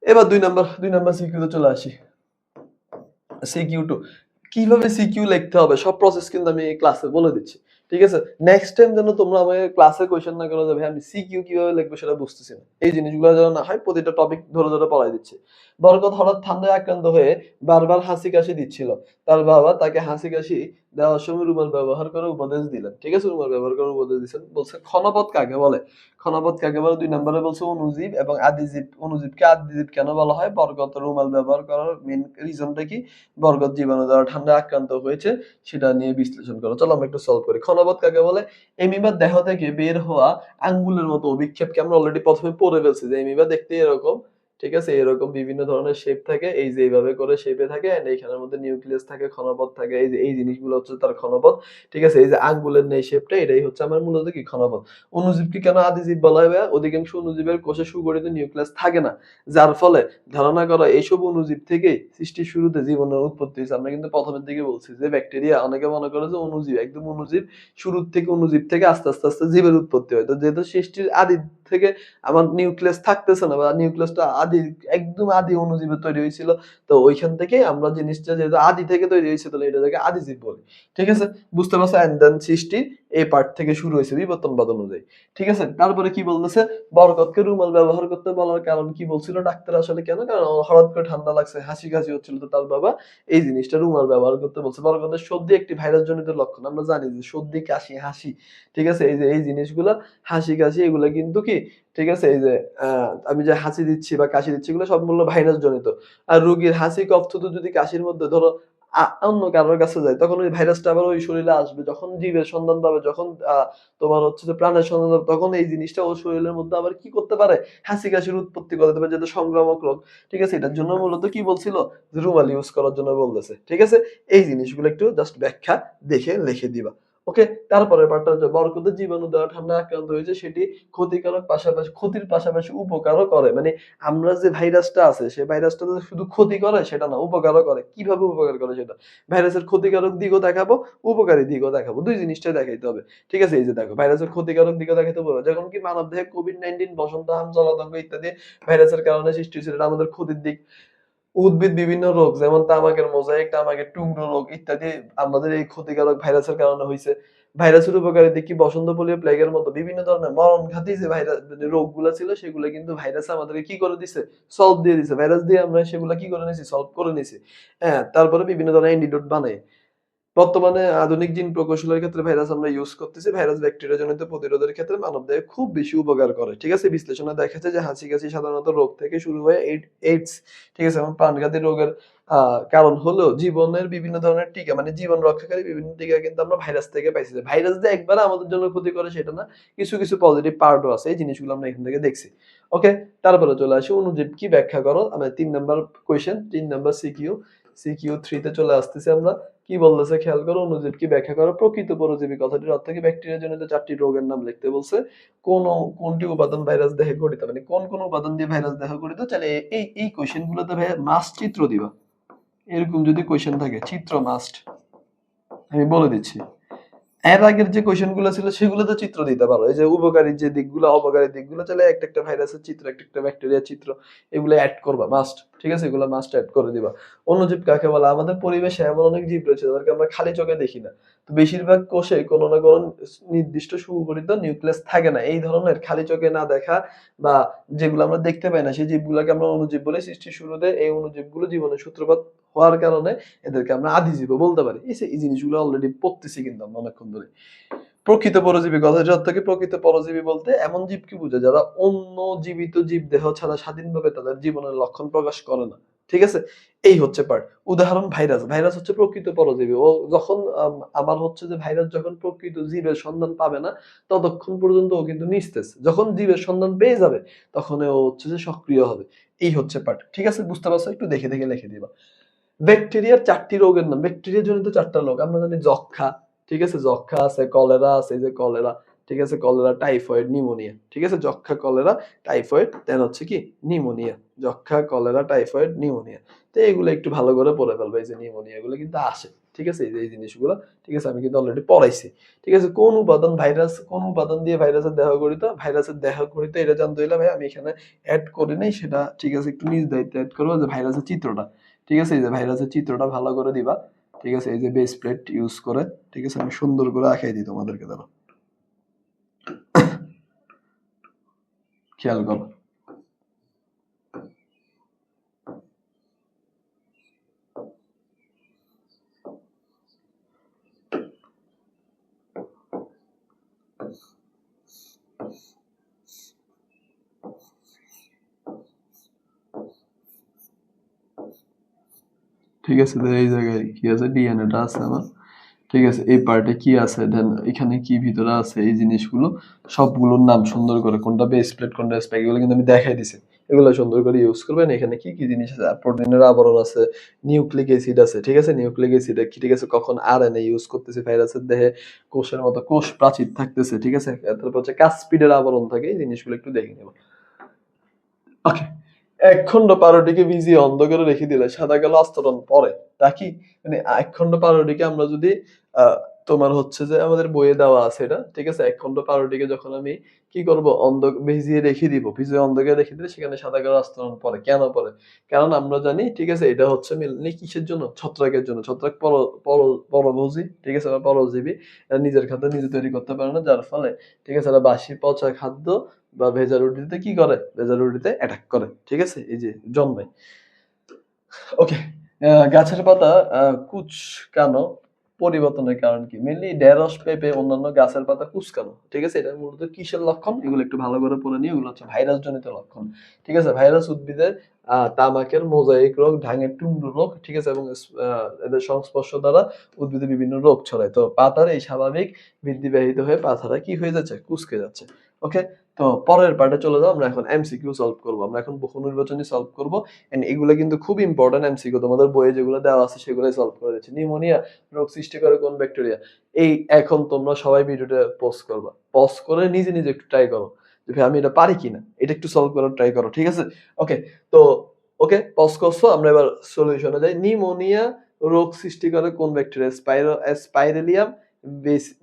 এবার 2 নাম্বার সিকিউতে চলে আসি। সিকিউ টু, কিভাবে সিকিউ লিখতে হবে সব প্রসেস কিন্তু আমি ক্লাসে বলে দিচ্ছি, ঠিক আছে। নেক্সট টাইম যেন তোমরা আমাকে ক্লাসে কোয়েশ্চেন না করো যে ভাই আমি সিকিউ কিভাবে লিখবো সেটা বুঝতেছি না, এই জিনিসগুলো যেন না হয়, প্রতিটা টপিক ধরে ধরে পড়াই দিচ্ছি। বরকত হঠাৎ ঠান্ডায় আক্রান্ত হয়ে বারবার হাসি কাশি দিচ্ছিল, তার বাবা তাকে হাসি কাশি দেওয়ার সময় রুমাল ব্যবহার করে উপদেশ দিলেন, ঠিক আছে, রুমাল ব্যবহার করে উপদেশ দিচ্ছেন। বলছে ক্ষণপথ কাকে বলে, ক্ষণপথ কাকে বলে, 2 নম্বরে বলছে অনুজীব এবং আদিজীব। অনুজীবকে আদিজীব কেন বলা হয়, বরকত রুমাল ব্যবহার করার মেইন রিজনটা কি, বরকত জীবাণু দ্বারা ঠান্ডায় আক্রান্ত হয়েছে, সেটা নিয়ে বিশ্লেষণ করো। চলো আমরা একটু সলভ করি। ক্ষণপথ কাকে বলে, এমিবার দেহ থেকে বের হওয়া আঙ্গুলের মতো অভিক্ষেপকে আমরা অলরেডি প্রথমে পড়ে ফেলছি, যে এমিবা দেখতে এরকম, ঠিক আছে, এরকম বিভিন্ন ধরনের শেপ থাকে, এই যে এইভাবে করে শেপে থাকে, এন্ড এইখানের মধ্যে নিউক্লিয়াস থাকে, ঘনপথ থাকে, এই যে এই জিনিসগুলো হচ্ছে তার ঘনপথ। ঠিক আছে, এই যে আঙ্গুলের নেই শেপটা, এটাই হচ্ছে আমার মূলত কি ঘনপথ। অণুজীবকে কেন আদিজীব বলা হয় ভাইয়া? অধিকাংশ অণুজীবের কোষে সুগঠিত নিউক্লিয়াস থাকে না, যার ফলে ধারণা করা এইসব অণুজীব থেকে সৃষ্টির শুরুতে জীবনের উৎপত্তি হয়েছে। আমরা কিন্তু প্রথমের দিকে বলছি যে ব্যাকটেরিয়া, অনেকে মনে করে যে অণুজীব, একদম অণুজীব, শুরুর থেকে অণুজীব থেকে আস্তে আস্তে আস্তে জীবের উৎপত্তি হয়। তো যেহেতু সৃষ্টির আদি থেকে আমার নিউক্লিয়াস থাকতেছে না, বা নিউক্লিয়াসটা আদি, একদম আদি অণুজীবে তৈরি হয়েছিল, তো ওইখান থেকে আমরা জিনিসটা যেহেতু আদি থেকে তৈরি হয়েছে, তাহলে এটাকে আদিজীব বলি। ঠিক আছে, বুঝতে পারছো? এন্ড দেন সৃষ্টি এই পার্ট থেকে শুরু হয়েছে বিবর্তনবাদ অনুযায়ী। ঠিক আছে, তারপরে কি বলতেছে, বরকতকে রুমাল ব্যবহার করতে বলার কারণ কি বলছিল ডাক্তার? আসলে কেন? কারণ হঠাৎ করে ঠান্ডা লাগছে, হাসি কাশি হচ্ছিল, তো তার বাবা এই জিনিসটা রুমাল ব্যবহার করতে বলছে। বরকতের সর্দি একটি ভাইরাস জনিত লক্ষণ, আমরা জানি যে সর্দি, কাশি, হাসি, ঠিক আছে, এই যে এই জিনিসগুলা, হাসি কাশি, এগুলা কিন্তু কি, ঠিক আছে, এই যে আমি যে হাসি দিচ্ছি বা কাশি দিচ্ছি, এগুলো সব মূল্য ভাইরাস জনিত। আর রোগীর হাসি, কফ, থুতু যদি কাশির মধ্যে ধরো অন্য কারোর কাছে যায়, তখন ওই ভাইরাসটা আবার ওই শরীরে আসবে। যখন জীবের সন্ধান পাবে, যখন তোমার হচ্ছে যে প্রাণের সন্ধান পাবে, তখন এই জিনিসটা ওর শরীরের মধ্যে আবার কি করতে পারে, হাসি কাশির উৎপত্তি করতে পারে, যেটা সংক্রামক রোগ। ঠিক আছে, এটার জন্য মূলত কি বলছিল, যে রুমাল ইউজ করার জন্য বলতেছে। ঠিক আছে, এই জিনিসগুলো একটু জাস্ট ব্যাখ্যা দেখে লিখে দিবা। ওকে, তারপরের পার্টটা হচ্ছে বরকতের জীবাণু দ্বারা ঠান্ডা আক্রান্ত হয়েছে, সেটি ক্ষতিকারক পাশাপাশি, ক্ষতির পাশাপাশি উপকারও করে। মানে আমরা যে ভাইরাসটা আছে, সেই ভাইরাসটা যে শুধু ক্ষতি করে সেটা না, উপকারও করে। কিভাবে উপকার করে সেটা, ভাইরাসের ক্ষতিকারক দিকও দেখাবো, উপকারী দিকও দেখাবো, দুই জিনিসটাই দেখাইতে হবে। ঠিক আছে, এই যে দেখো, ভাইরাসের ক্ষতিকারক দিকও দেখাইতে হবে, যখন কি মানব দেহে কোভিড-19, বসন্ত, হাম, জলাতঙ্ক ইত্যাদি ভাইরাসের কারণে সৃষ্টি হয়েছিল, এটা আমাদের ক্ষতির দিক। উদ্ভিদ বিভিন্ন রোগ, যেমন তামাকের মোজাইক, তামাকের টুকরো রোগ ইত্যাদি আমাদের এই ক্ষতিকারক ভাইরাসের কারণে হয়েছে। ভাইরাসের উপকারী দিক কি, বসন্ত, পোলিও, প্লেগের মতো বিভিন্ন ধরনের মরণঘাতী যে ভাইরাস রোগগুলো ছিল, সেগুলো কিন্তু ভাইরাস আমাদেরকে কি করে দিছে, সলভ দিয়ে দিছে। ভাইরাস দিয়ে আমরা সেগুলা কি করে নিছি, সলভ করে নিছি। হ্যাঁ, তারপরে বিভিন্ন ধরনের অ্যান্টিডোট বানাই। বর্তমানে আধুনিক জিন প্রকৌশলের ক্ষেত্রে ভাইরাস আমরা ইউজ করতেছি। ভাইরাস ব্যাকটেরিয়া জনিত প্রতিরোধের ক্ষেত্রে মানবদেহে খুব বেশি উপকার করে। ঠিক আছে? বিশ্লেষণে দেখা যায় যে হাঁচি-কাশি সাধারণত রোগ থেকে শুরু হয়ে এইডস, ঠিক আছে, এবং প্রাণঘাতী রোগের কারণ হলেও জীবনের বিভিন্ন ধরনের টিকা, মানে জীবন রক্ষাকারী বিভিন্ন টিকা কিন্তু আমরা ভাইরাস থেকে পাইছি। ভাইরাস যে একবারে আমাদের জন্য ক্ষতি করে সেটা না। কিছু, কিছু পজিটিভ পার্টও আছে। এই জিনিসগুলো আমরা এখান থেকে দেখছি। ওকে? তারপরে চলে আসি, অণুজীব কি ব্যাখ্যা করো। আমরা ৩ number question, ৩ number CQ. CQ ৩ তে চলে আসতেছি আমরা। কি বলতেছে খেয়াল করো, অণুজীব কি ব্যাখ্যা করো। প্রকৃত পরজীবী কথাটির অর্থ কি, ব্যাকটেরিয়া জনিত ৪টি রোগের নাম লিখতে বলছে। কোনটি উপাদান ভাইরাস দেহে গঠিত, মানে কোন উপাদান দিয়ে ভাইরাস দেহে গঠিত। তাহলে এই কোশ্চেন গুলোতে ভাইয়া মাস্ট চিত্র দিবা। এরকম যদি কোশ্চেন থাকে, চিত্র মাস্ট, আমি বলে দিচ্ছি। এর আগের যে কোয়েশ্চেন গুলো ছিল সেগুলোতে চিত্র দিতে পারো। এই যে উপকারী যে দিকগুলো, অপকারী দিকগুলো, তাহলে একটা একটা ভাইরাসের চিত্র, একটা একটা ব্যাকটেরিয়ার চিত্র, এগুলো অ্যাড করবা মাস্ট। ঠিক আছে, এগুলো মাস্ট অ্যাড করে দিবা। অণুজীব কাকে বলে? আমাদের পরিবেশে এমন অনেক জীব রয়েছে যাদেরকে আমরা খালি চোখে দেখি না। তো বেশিরভাগ কোষে কোনো না কোনো নির্দিষ্ট সুগঠিত নিউক্লিয়াস থাকে না। এই ধরনের খালি চোখে না দেখা বা যেগুলো আমরা দেখতে পাই না, সেই জীবগুলোকে আমরা অণুজীব বলে। সৃষ্টির শুরুতে এই অণুজীবগুলো জীবনের সূত্রপাত হওয়ার কারণে এদেরকে আমরা আদিজীব বলতে পারি। এই জিনিসগুলো অলরেডি পড়তেছি কিন্তু আমরা অনেকক্ষণ ধরে। প্রকৃত পরজীবী কথাটির অর্থ কি? প্রকৃত পরজীবী বলতে এমন জীবকে বোঝায় যারা অন্য জীবিত জীব দেহ ছাড়া স্বাধীনভাবে তাদের জীবনের লক্ষণ প্রকাশ করে না। ঠিক আছে, এই হচ্ছে পার্ট। উদাহরণ, ভাইরাস। ভাইরাস হচ্ছে প্রকৃত পরজীবী। ও যখন আমার হচ্ছে যে ভাইরাস যখন প্রকৃত জীবের সন্ধান পাবে না, ততক্ষণ পর্যন্ত ও কিন্তু নিস্তেজ। যখন জীবের সন্ধান পেয়ে যাবে, তখন ও হচ্ছে যে সক্রিয় হবে। এই হচ্ছে পার্ট। ঠিক আছে, বুঝতে পারছো? একটু দেখে দেখে লিখে দিবা। ব্যাকটেরিয়ার ৪টি রোগের নাম। ব্যাকটেরিয়া জনিত ৪টা রোগ আমরা জানি, যক্ষ্মা, ঠিক আছে, যক্ষ্মা আছে, কলেরা আছে, এই যে কলেরা, ঠিক আছে, কলেরা, টাইফয়েড, নিউমোনিয়া। ঠিক আছে, যক্ষ্মা, কলেরা, টাইফয়েড, দেন হচ্ছে কি নিউমোনিয়া। যক্ষ্মা, কলেরা, টাইফয়েড, নিউমোনিয়া। তো এগুলো একটু ভালো করে পড়ে ফেলবে, এই যে নিউমোনিয়া গুলো কিন্তু আসে। ঠিক আছে, এই জিনিসগুলো, ঠিক আছে, আমি কিন্তু অলরেডি পড়াইছি। ঠিক আছে, কোন উপাদান ভাইরাস, কোন উপাদান দিয়ে ভাইরাসের দেহ গঠিত? ভাইরাসের দেহ গঠিত এটা জানতে হলে ভাই আমি এখানে অ্যাড করে নেই সেটা, ঠিক আছে, একটু নিজ দায়িত্বে অ্যাড করবো, যে ভাইরাসের চিত্রটা। ঠিক আছে, এই যে ভাইরাসের চিত্রটা ভালো করে দিবা। ঠিক আছে, এই যে বেস প্লেট ইউজ করে, ঠিক আছে, আমি সুন্দর করে আঁকাই দিই তোমাদেরকে, দাঁড়াও, খেয়াল করো। ঠিক আছে, তো এই জায়গায় কি আছে, ডিএনএটা আছে আমার। ঠিক আছে, এই পার্টে কি আছে, দেন এখানে কি ভিতরে আছে, এই জিনিসগুলো সবগুলোর নাম সুন্দর করে, কোনটা বেস প্লেট, কোনটা স্পাইক, এগুলো কিন্তু আমি দেখাই দিছি। এগুলো সুন্দর করে ইউজ করবেন। এখানে কি কি জিনিস আছে, প্রোটিনের আবরণ আছে, নিউক্লিক অ্যাসিড আছে, ঠিক আছে, নিউক্লিক অ্যাসিড কি, ঠিক আছে, কখন আরএনএ ইউজ করতেছে, ভাইরাসের দেহে কোষের মতো কোষ প্রাচীর থাকতেছে, ঠিক আছে, তারপর হচ্ছে কাসপিডের আবরণ থাকে, এই জিনিসগুলো একটু দেখে নেব। ওকে, একখণ্ড পাউরুটিকে ভিজিয়ে অন্ধকারে রেখে দিলে সাদা কালো আস্তরণ পড়ে, তা কি? মানে একখণ্ড পাউরুটিকে আমরা যদি তোমার হচ্ছে যে আমাদের বইয়ে দেওয়া আছে এটা, ঠিক আছে, একখণ্ড পাউরুটিকে যখন আমি কি করব, ভিজিয়ে রেখে দিব, ভিজিয়ে অন্ধকারে রেখে দিলে সেখানে সাদা কালো আস্তরণ পড়ে। কেন পড়ে? কারণ আমরা জানি, ঠিক আছে, এটা হচ্ছে মেনলি কিসের জন্য? ছত্রাকের জন্য। ছত্রাক পরভোজী, ঠিক আছে, পরজীবী, নিজের খাদ্য নিজে তৈরি করতে পারে না, যার ফলে, ঠিক আছে, বাসি পচা খাদ্য বা ভেজা রুটিতে কি করে? ভেজা রুটিতে অ্যাটাক করে, ঠিক আছে, এই যে জন্মায়। ওকে, গাছের পাতা কুঁচকানো পরিবর্তনের কারণ কি? মেইনলি ঢেঁড়স, পেঁপে, অন্যান্য গাছের পাতা কুঁচকানো, ঠিক আছে, এটা মূলত কিসের লক্ষণ? এগুলো একটু ভালো করে পড়ে নিই। এগুলো হচ্ছে ভাইরাস জনিত লক্ষণ, ঠিক আছে। ভাইরাস উদ্ভিদের তামাকের মোজাইক রোগ, ঢাঙের টুন্ডু রোগ, ঠিক আছে, এবং এদের সংস্পর্শ দ্বারা উদ্ভিদে বিভিন্ন রোগ ছড়ায়। তো পাতার এই স্বাভাবিক বৃদ্ধি ব্যাহত হয়ে পাতাটা কি হয়ে যাচ্ছে? কুঁচকে যাচ্ছে। ওকে, তো পরের পার্টে চলে যাও। আমরা এখন এমসিকিউ সলভ করবো, আমরা এখন বহু নির্বাচনী সলভ করবো। এন্ড এগুলো কিন্তু খুব ইম্পর্টেন্ট এমসিকিউ, তোমাদের বইয়ে যেগুলো দেওয়া আছে সেগুলোই সলভ করে দিচ্ছে। নিউমোনিয়া রোগ সৃষ্টি করে কোন ব্যাকটেরিয়া? এই এখন তোমরা সবাই ভিডিওটা পজ করবা, পজ করে নিজে নিজে একটু ট্রাই করো যে ভাই আমি এটা পারি কিনা, এটা একটু সলভ করার ট্রাই করো, ঠিক আছে। ওকে, তো ওকে, পজ করছো, আমরা এবার সলিউশনে যাই। নিউমোনিয়া রোগ সৃষ্টি করে কোন ব্যাকটেরিয়া? স্পাইরেলিয়াম,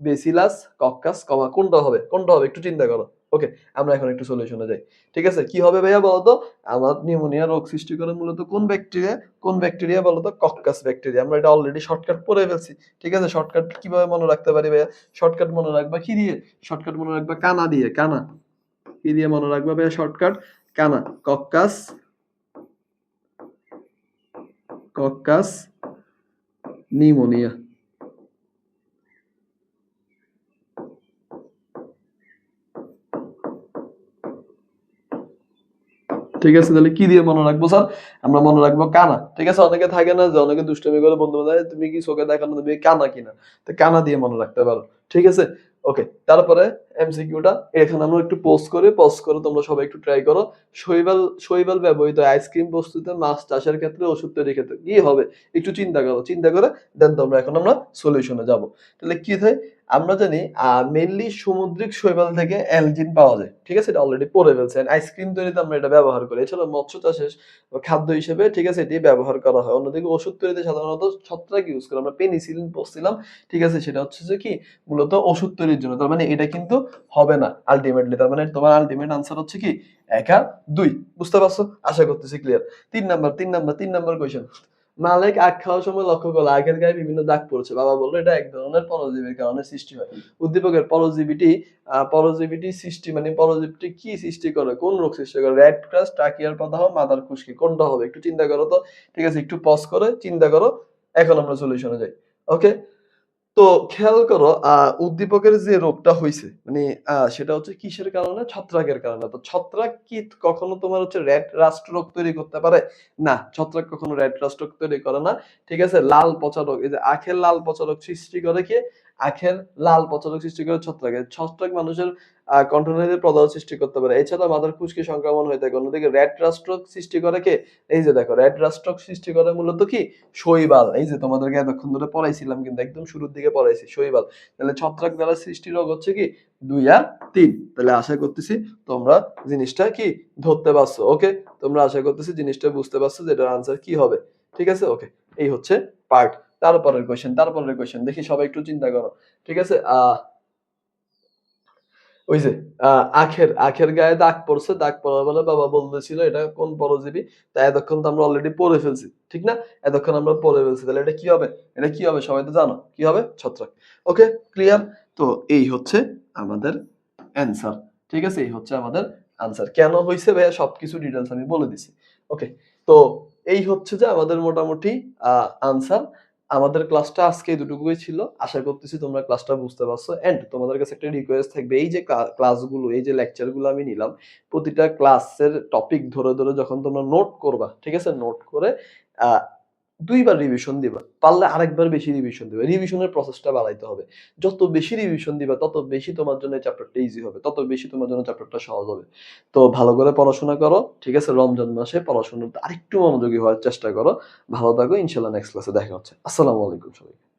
বেসিলাস, কক্কাস, কোনটা হবে? কোনটা হবে? একটু চিন্তা করো। ওকে, আমরা এখন একটু সলিউশনে যাই, ঠিক আছে। কি হবে ভাইয়া বলতো? আমার নিউমোনিয়া রোগ সৃষ্টি করে মূলত কোন ব্যাকটেরিয়া? কোন ব্যাকটেরিয়া বলতো? Coccus bacteria. আমরা এটা অলরেডি শর্টকাট পড়ে ফেলছি, ঠিক আছে। শর্টকাট কিভাবে মনে রাখতে পারি ভাইয়া? শর্টকাট মনে রাখবা কি দিয়ে? শর্টকাট মনে রাখবা কানা দিয়ে। কানা কি দিয়ে মনে রাখবা ভাইয়া? শর্টকাট কানা। কক্কাস, কক্কাস নিউমোনিয়া, ঠিক আছে। তাহলে কি দিয়ে মনে রাখবো স্যার? আমরা মনে রাখবো কানা, ঠিক আছে। অনেকে থাকে না যে অনেকে দুষ্টমি করে বন্ধু বান্ধব, তুমি কি চোখে দেখানো তুমি কানা কিনা, তো কানা দিয়ে মনে রাখতে পারো, ঠিক আছে। ওকে, তারপরে এমসিকিউটা এখানে আমরা একটু পজ করে তোমরা সবাই একটু ট্রাই করো। শৈবাল ব্যবহৃত আইসক্রিম প্রস্তুতে মাছ চাষের ক্ষেত্রে ওষুধ তৈরির ক্ষেত্রে কি হবে? একটু চিন্তা করো, চিন্তা করে দেন তোমরা এখন আমরা সলিউশনে যাব। তাহলে কি হয়? আমরা জানি মেইনলি সামুদ্রিক শৈবাল থেকে অ্যালজিন পাওয়া যায়, ঠিক আছে, এটা অলরেডি পড়ে ফেলছেন। আইসক্রিম তৈরিতে আমরা এটা ব্যবহার করি, এছাড়া মৎস্য চাষে খাদ্য হিসেবে, ঠিক আছে, এটি ব্যবহার করা হয়। অন্যদিকে ওষুধ তৈরিতে সাধারণত ছত্রাক ইউজ করে, আমরা পেনিসিলিন পড়ছিলাম, ঠিক আছে, সেটা হচ্ছে যে কি মূলত ওষুধ তৈরির জন্য। তার মানে এটা কিন্তু হবে না আলটিমেটলি, তার মানে তোমার আলটিমেট আনসার হচ্ছে কি 1 আর 2। বুঝতে পারছো? আশা করতেছি ক্লিয়ার। 3 number question. মালিক আখ খাওয়ার সময় লক্ষ্য করলো আখের গায়ে বিভিন্ন দাগ পড়েছে। বাবা বললো এটা এক ধরনের পরজীবীর কারণে সৃষ্টি হয়। উদ্দীপকের পরজীবীটি সৃষ্টি মানে পরজীবীটি কি সৃষ্টি করে? কোন রোগ সৃষ্টি করে? রেড ক্রাস, টাকিয়ার প্রদাহ, মাদার খুশকি, কোনটা হবে? একটু চিন্তা করো তো, ঠিক আছে, একটু পজ করে চিন্তা করো। এখন আমরা সলিউশনে যাই। ওকে, তো খেয়াল করো উদ্দীপকের যে রোগটা হইছে মানে সেটা হচ্ছে কিসের কারণে? ছত্রাকের কারণে। তো ছত্রাক কি কখনো তোমার হচ্ছে রেড রাস্ট রোগ তৈরি করতে পারে? না, ছত্রাক কখনো রেড রাস্ট রোগ তৈরি করে না, ঠিক আছে। লাল পচা রোগ, এই যে আখের লাল পচা রোগ সৃষ্টি করে কে? আখের লাল পচা রোগ সৃষ্টি করে ছত্রাক। ছত্রাক মানুষের কণ্ঠনালীতে প্রদাহ সৃষ্টি করতে পারে। এছাড়া মাথার খুশকি সংক্রমণ হয়ে থাকে। অন্যদিকে রেড রাস্ট রোগ সৃষ্টি করে কে? এই যে দেখো, রেড রাস্ট রোগ সৃষ্টি করে মূলত কি? শৈবাল। এই যে তোমাদেরকে এতক্ষণ ধরে পড়াইছিলাম, কিন্তু একদম শুরুর দিকে পড়াইছি, শৈবাল। তাহলে ছত্রাক দ্বারা সৃষ্টি রোগ হচ্ছে কি 2 আর 3। তাহলে আশা করতেছি তোমরা জিনিসটা কি ধরতে পারছো। ওকে, তোমরা আশা করতেছি জিনিসটা বুঝতে পারছো যে এটার আনসার কি হবে, ঠিক আছে। ওকে, এই হচ্ছে পার্ট। তারপরের কোয়েশ্চেন দেখি, সবাই একটু চিন্তা করো, ঠিক আছে। ওই যে আখের গায়ে দাগ পড়ছে, দাগ পড়ার বেলা বাবা বলতেছিল এটা কোন পরজীবী। তা এতক্ষণ তো আমরা অলরেডি পড়ে ফেলছি, ঠিক না? এতক্ষণ আমরা পড়ে ফেলছি, তাহলে এটা কি হবে? এটা কি হবে সবাই তো জানো, কি হবে? ছত্রাক। ওকে, ক্লিয়ার। তো এই হচ্ছে আমাদের অ্যান্সার, ঠিক আছে, এই হচ্ছে আমাদের আনসার। কেন হইছে ভাইয়া সবকিছু ডিটেইলস আমি বলে দিছি। ওকে, তো এই হচ্ছে যে আমাদের মোটামুটি আনসার। আমাদের ক্লাসটা আজকে এতটুকুই ছিল। আশা করতেছি তোমরা ক্লাসটা বুঝতে পারছো। এন্ড তোমাদের কাছে একটা রিকোয়েস্ট থাকবে, এই যে ক্লাসগুলো, এই যে লেকচারগুলো আমি নিলাম, প্রতিটা ক্লাসের টপিক ধরে ধরে যখন তোমরা নোট করবা, ঠিক আছে, নোট করে আহ 2বার রিভিশন দিবা, পারলে আরেকবার বেশি রিভিশন দিবা। রিভিশনের প্রসেসটা বাড়াইতে হবে। যত বেশি রিভিশন দিবা তত বেশি তোমার জন্য এই চ্যাপ্টারটা ইজি হবে, তত বেশি তোমার জন্য চ্যাপ্টারটা সহজ হবে। তো ভালো করে পড়াশোনা করো, ঠিক আছে? রমজান মাসে পড়াশোনাতে আরেকটু মনোযোগী হওয়ার চেষ্টা করো। ভালো থাকো, ইনশাআল্লাহ নেক্সট ক্লাসে দেখা হচ্ছে। আসসালামু আলাইকুম সবাইকে।